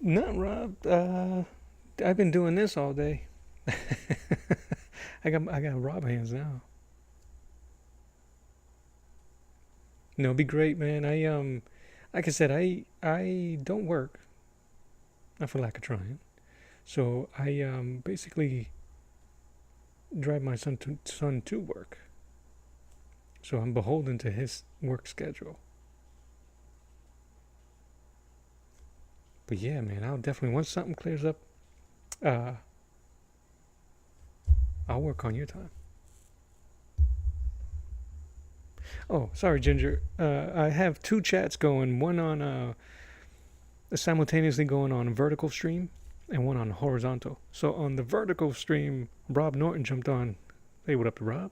Not Rob. I've been doing this all day. I got Rob hands now. No, it'd be great, man. Like I said, I don't work, not for lack of trying. So I basically drive my son to work. So I'm beholden to his work schedule. But yeah, man, I'll definitely, once something clears up, I'll work on your time. Oh, sorry, Ginger. I have two chats going. One on simultaneously going on a vertical stream, and one on horizontal. So on the vertical stream, Rob Norton jumped on. Hey, what up to Rob?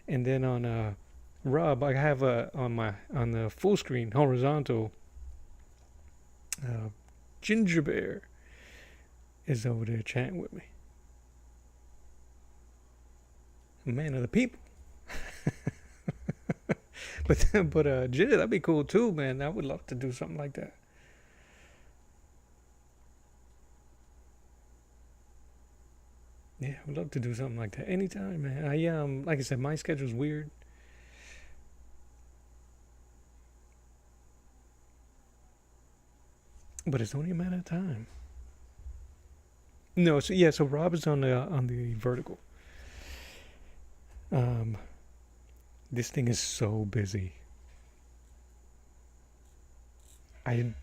And then on Rob, I have on the full screen horizontal. Uh, Ginger Bear is over there chatting with me. Man of the people. but Ginger, that'd be cool too, man. I would love to do something like that. Yeah, I would love to do something like that anytime, man. Like I said, my schedule's weird. But it's only a matter of time. No, so yeah, so Rob is on the vertical. Um, this thing is so busy. I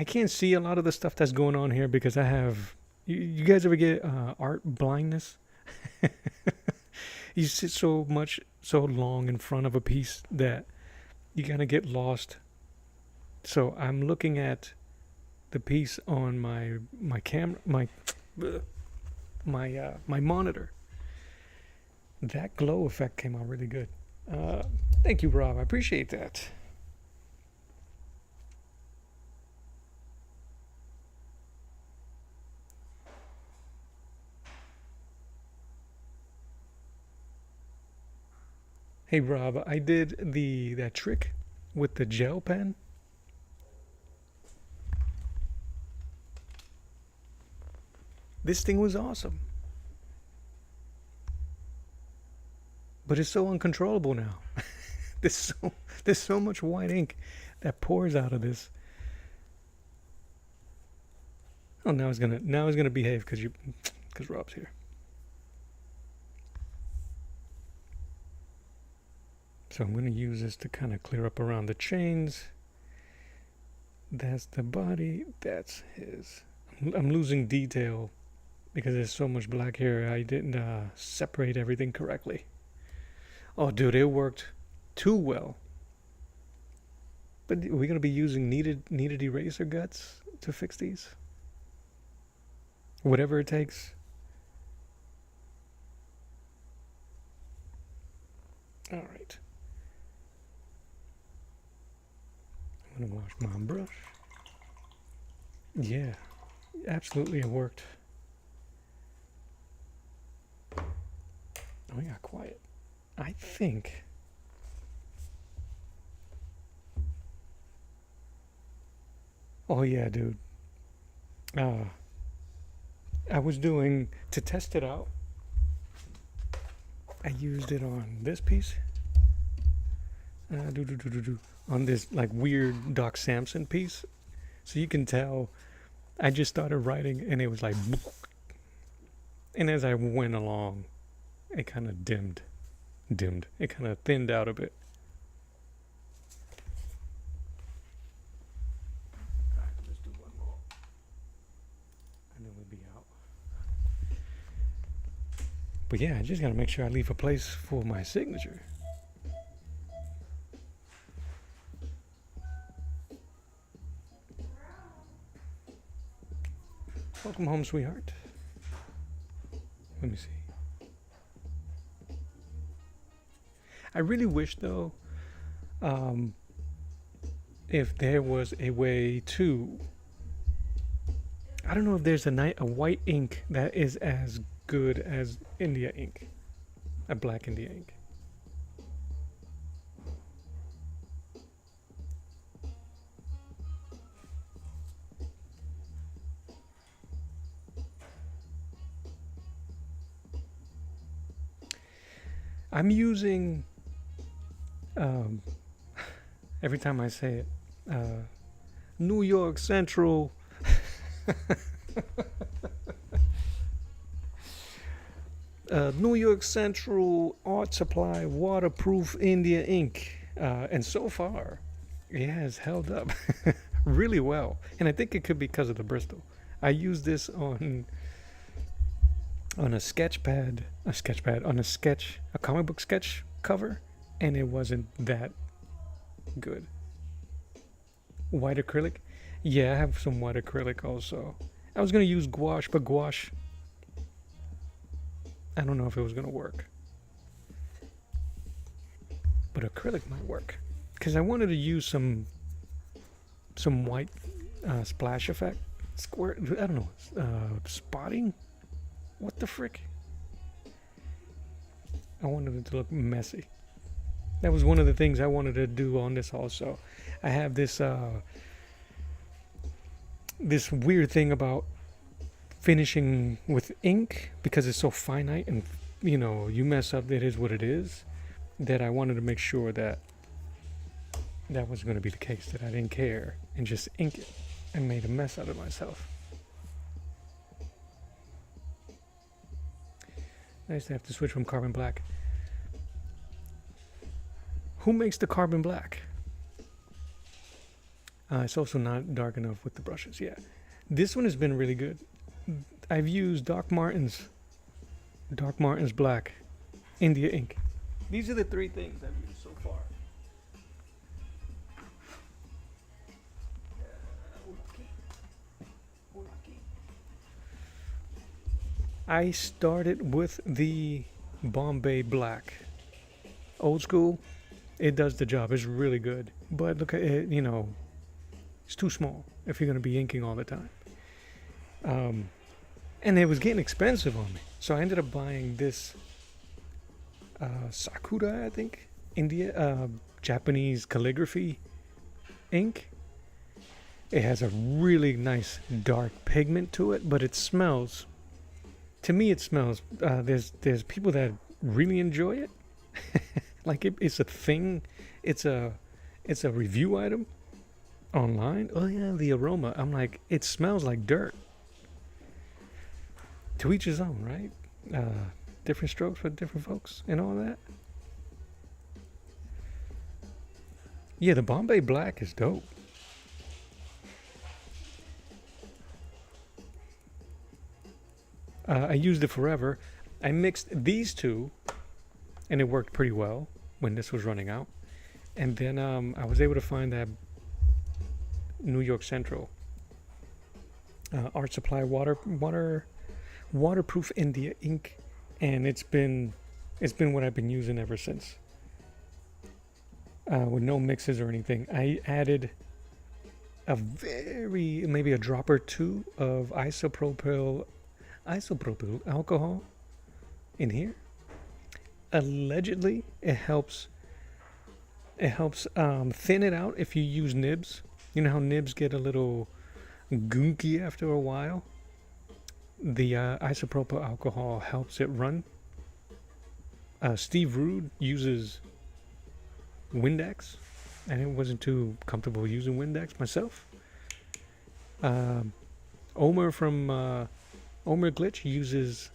can't see a lot of the stuff that's going on here because I have. You guys ever get art blindness? You sit so long in front of a piece that you kind of get lost. So I'm looking at the piece on my camera, my monitor. That glow effect came out really good. Thank you, Rob. I appreciate that. Hey, Rob, I did that trick with the gel pen. This thing was awesome. But it's so uncontrollable now. There's so much white ink that pours out of this. Oh, now it's gonna behave because Rob's here. So I'm gonna use this to kind of clear up around the chains. That's the body. That's his. I'm losing detail because there's so much black here. I didn't separate everything correctly. Oh, dude, it worked too well. But we're gonna be using kneaded eraser guts to fix these. Whatever it takes. All right. I'm gonna wash my brush. Yeah, absolutely, it worked. Oh, I got quiet. I think. Oh yeah, dude. I was doing to test it out. I used it on this piece. On this like weird Doc Samson piece. So you can tell I just started writing and it was like, and as I went along, it kind of dimmed. It kind of thinned out a bit. Let's do one more, and then we'll be out. But yeah, I just gotta make sure I leave a place for my signature. Welcome home, sweetheart. Let me see. I really wish, though, if there was a way to. I don't know if there's a white ink that is as good as India ink, a black India ink. I'm using, every time I say it, New York Central. New York Central Art Supply Waterproof India ink. And so far, it has held up really well. And I think it could be because of the Bristol. I used this on a comic book sketch cover, and it wasn't that good. White acrylic? Yeah, I have some white acrylic also. I was going to use gouache, but gouache, I don't know if it was going to work. But acrylic might work. Because I wanted to use some some white splash effect. Squirt, I don't know, spotting? What the frick? I wanted it to look messy. That was one of the things I wanted to do on this also. I have this this weird thing about finishing with ink because it's so finite and you mess up, it is what it is, that I wanted to make sure that that was going to be the case, that I didn't care and just ink it and made a mess out of myself. I used to have to switch from carbon black. Who makes the carbon black? It's also not dark enough with the brushes. Yeah, this one has been really good. I've used Doc Martens black, India ink. These are the 3 things I've used so far. I started with the Bombay black, old school. It does the job. It's really good. But look at it, it's too small if you're going to be inking all the time. And it was getting expensive on me. So I ended up buying this Sakura, I think, Japanese calligraphy ink. It has a really nice dark pigment to it, but it smells. To me, it smells. There's people that really enjoy it. Like it's a thing. It's a review item online. Oh yeah, the aroma. I'm like, it smells like dirt. To each his own, right? Different strokes for different folks and all that. Yeah, the Bombay black is dope. I used it forever. I mixed these two, and it worked pretty well when this was running out. And then I was able to find that New York Central Art Supply waterproof India ink, and it's been what I've been using ever since. With no mixes or anything. I added maybe a drop or 2 of isopropyl alcohol in here. Allegedly, it helps thin it out if you use nibs. You know how nibs get a little gunky after a while? The isopropyl alcohol helps it run. Steve Rude uses Windex, and I wasn't too comfortable using Windex myself. Omer from Omer Glitch uses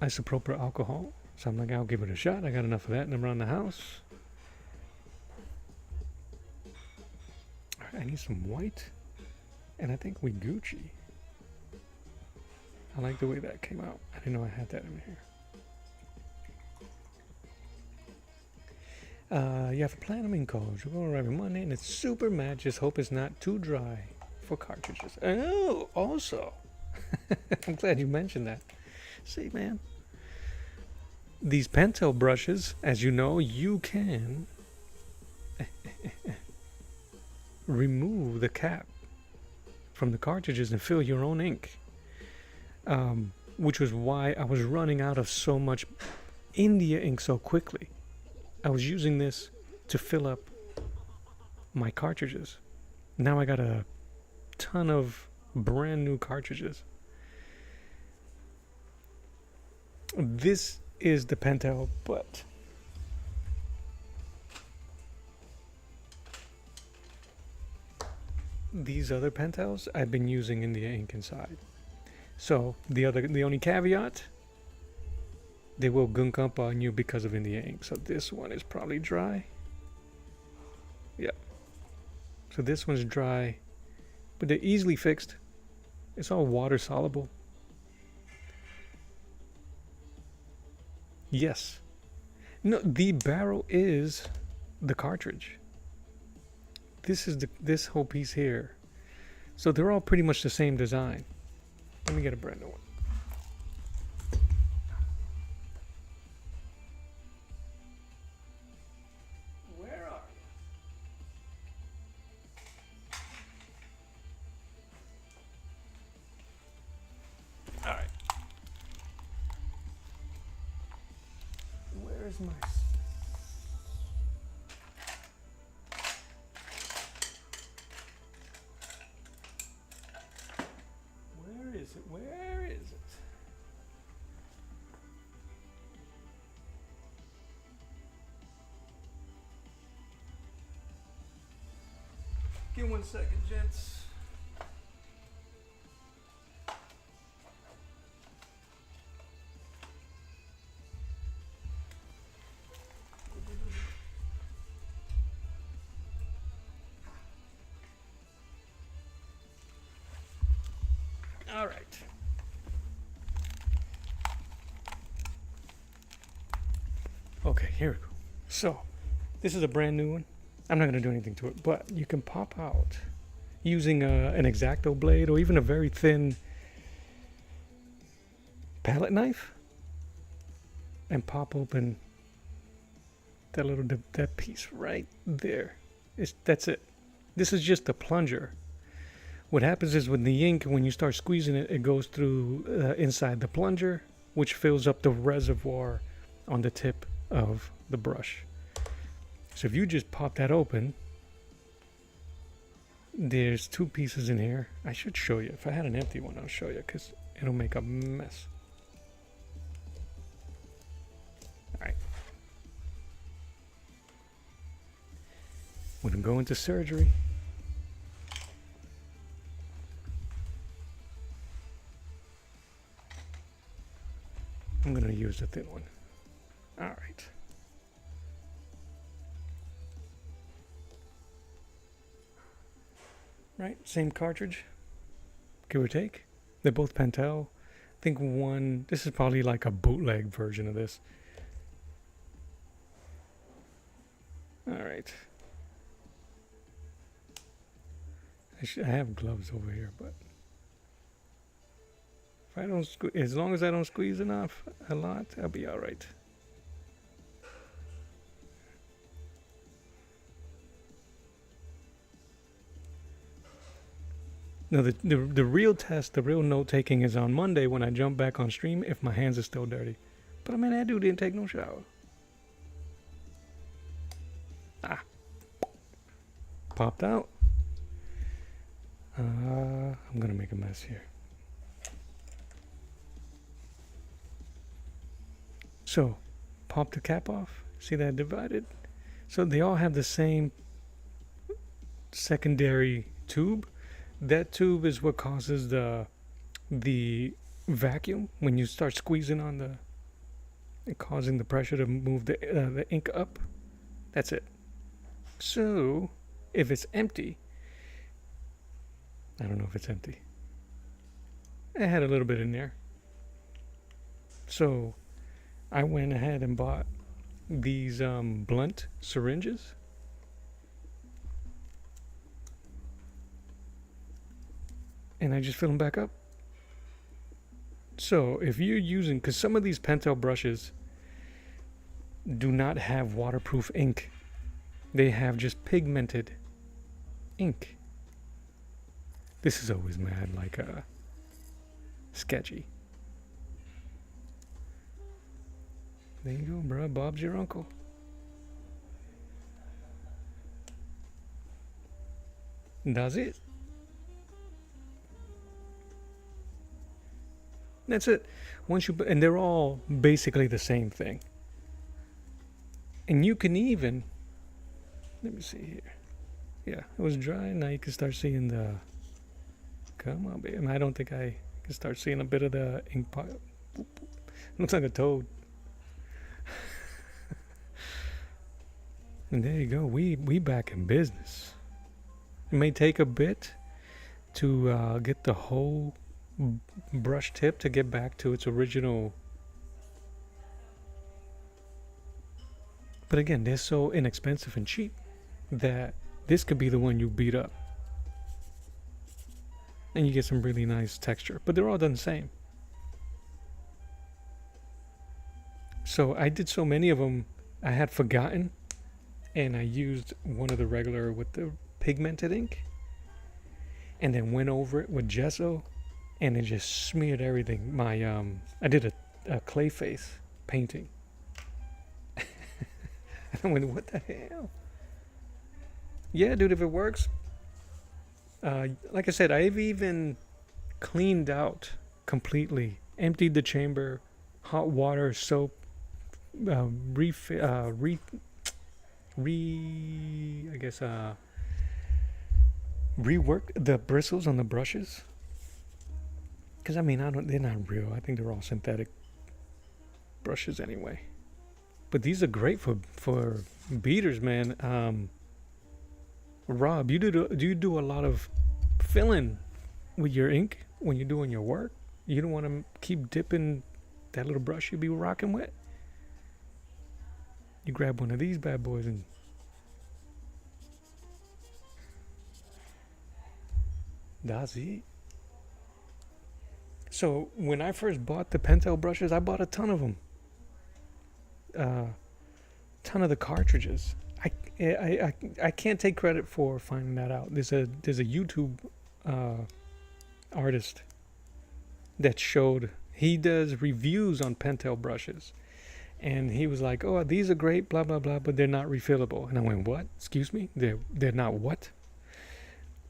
isopropyl alcohol, so I'm like, I'll give it a shot. I got enough of that and around the house. All right, I need some white, and I think we Gucci. I like the way that came out. I didn't know I had that in here. You have a platinum ink cartridge. We're going to arrive on Monday, and it's super matte. Just hope it's not too dry for cartridges. Oh, also, I'm glad you mentioned that. See, man, these Pentel brushes, as you know, you can remove the cap from the cartridges and fill your own ink. Which was why I was running out of so much India ink so quickly. I was using this to fill up my cartridges. Now I got a ton of brand new cartridges. This is the Pentel, but these other Pentels I've been using India ink inside. So the only caveat, they will gunk up on you because of India ink. So this one is probably dry. Yep. So this one's dry, but they're easily fixed. It's all water soluble. Yes. No, the barrel is the cartridge. This is this whole piece here. So they're all pretty much the same design. Let me get a brand new one. Where are you? mice. Where is it? Where is it? Give 1 second, gents. All right. Okay, here we go. So, this is a brand new one. I'm not going to do anything to it, but you can pop out using an X-Acto blade or even a very thin palette knife and pop open that little that piece right there. That's it. This is just a plunger. What happens is with the ink, when you start squeezing it, it goes through inside the plunger, which fills up the reservoir on the tip of the brush. So if you just pop that open, there's 2 pieces in here. I should show you. If I had an empty one, I'll show you because it'll make a mess. All right. When I go into surgery, I'm going to use the thin one. All right. Right, same cartridge, give or take. They're both Pentel. I think this is probably like a bootleg version of this. All right. I have gloves over here, but if I don't, as long as I don't squeeze a lot, I'll be all right. No, the real test, the real note taking is on Monday when I jump back on stream if my hands are still dirty. But I mean, that dude didn't take no shower. Popped out. I'm gonna make a mess here. So, pop the cap off. See that divided? So they all have the same secondary tube. That tube is what causes the vacuum when you start squeezing on causing the pressure to move the ink up. That's it. So if it's empty, I don't know if it's empty. I had a little bit in there. So I went ahead and bought these blunt syringes. And I just fill them back up. So if you're using, because some of these Pentel brushes do not have waterproof ink. They have just pigmented ink. This is always mad, like sketchy. There you go, bro. Bob's your uncle. That's it. That's it. And they're all basically the same thing. And you can even, let me see here. Yeah, it was dry. Now you can start seeing the, come on, baby. I don't think I can start seeing a bit of the ink pile. Looks like a toad. And there you go. We back in business. It may take a bit to get the whole brush tip to get back to its original. But again, they're so inexpensive and cheap that this could be the one you beat up. And you get some really nice texture. But they're all done the same. So I did so many of them, I had forgotten. And I used one of the regular with the pigmented ink. And then went over it with gesso. And it just smeared everything. I did a clay face painting. I went, what the hell? Yeah, dude, if it works. Like I said, I've even cleaned out completely, emptied the chamber, hot water, soap, I guess, reworked the bristles on the brushes. Because I mean, they're not real. I think they're all synthetic brushes anyway. But these are great for beaters, man. Rob, do you do a lot of filling with your ink when you're doing your work? You don't want to keep dipping that little brush you be rocking with? You grab one of these bad boys and that's it. So when I first bought the Pentel brushes, I bought a ton of them. Ton of the cartridges. I can't take credit for finding that out. There's a YouTube artist that showed, he does reviews on Pentel brushes, and he was like, "Oh, these are great, blah blah blah, but they're not refillable." And I went, "What? Excuse me? They're not what?"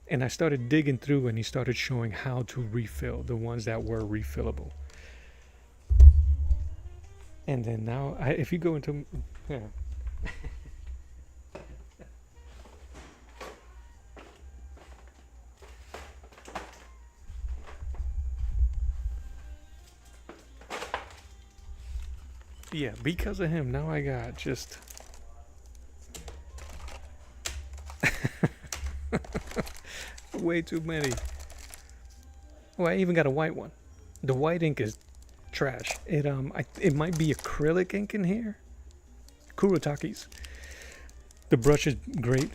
And I started digging through, and he started showing how to refill the ones that were refillable. And then now, if you go into, yeah. Yeah, because of him, now I got just way too many. Oh, I even got a white one. The white ink is trash. It might be acrylic ink in here. Kurataki's. The brush is great,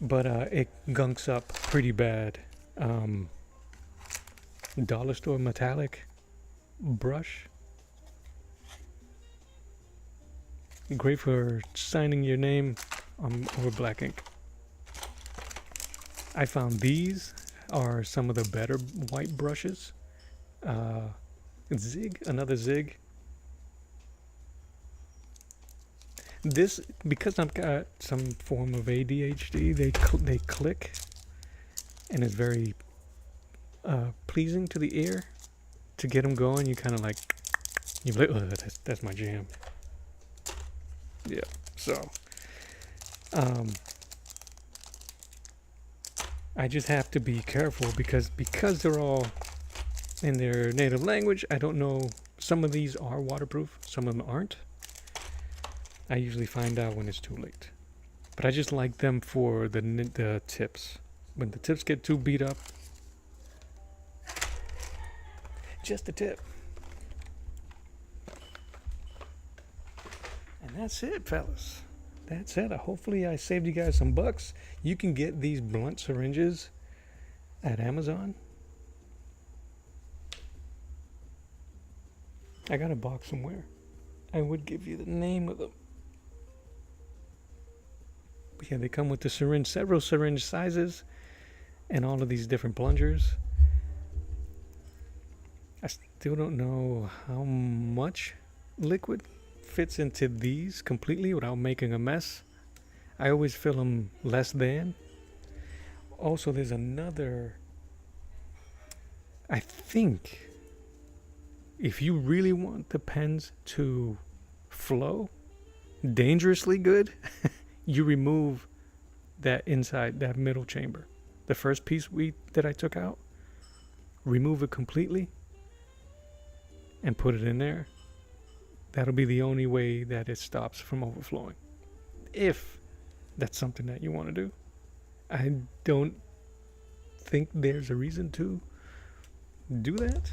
but it gunks up pretty bad. Dollar store metallic brush. Great for signing your name over black ink. I found these are some of the better white brushes. Zig, another Zig. This, because I've got some form of ADHD, they click, and it's very pleasing to the ear. To get them going, you kind of like, you're like, oh, that's my jam. Yeah, so I just have to be careful because they're all in their native language. I don't know, some of these are waterproof, some of them aren't. I usually find out when it's too late. But I just like them for the tips. When the tips get too beat up, just a tip. And that's it, fellas. That's it. Hopefully I saved you guys some bucks. You can get these blunt syringes at Amazon. I got a box somewhere. I would give you the name of them. But yeah, they come with the syringe, several syringe sizes, and all of these different plungers. I still don't know how much liquid fits into these completely without making a mess. I always fill them less than. Also, there's another, I think if you really want the pens to flow dangerously good, you remove that inside, that middle chamber. The first piece that I took out, remove it completely and put it in there. That'll be the only way that it stops from overflowing. If that's something that you want to do. I don't think there's a reason to do that.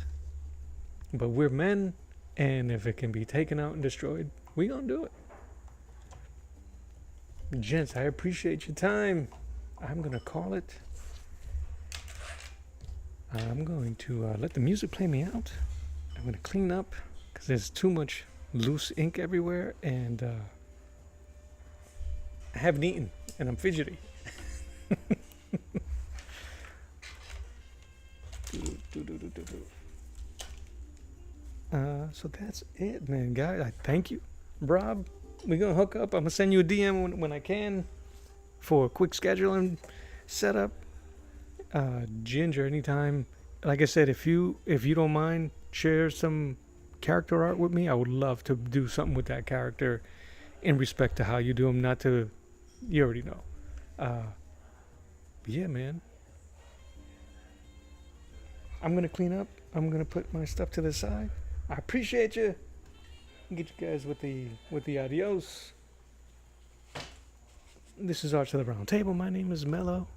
But we're men, and if it can be taken out and destroyed, we gonna do it. Gents, I appreciate your time. I'm gonna call it. I'm going to let the music play me out. I'm gonna clean up because there's too much loose ink everywhere, and I haven't eaten, and I'm fidgety. So that's it, man, guys. I thank you, Rob. We're gonna hook up. I'm gonna send you a DM when I can for a quick scheduling setup. Ginger, anytime. Like I said, if you don't mind, share some character art with me. I would love to do something with that character in respect to how you do them. Not to, you already know. Uh, yeah, man. I'm gonna clean up. I'm gonna put my stuff to the side. I appreciate you. Get you guys with the adios. This is Arch of the Round Table. My name is Mello.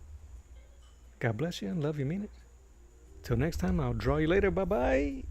God bless you and love you, mean it. Till next time, I'll draw you later. Bye bye.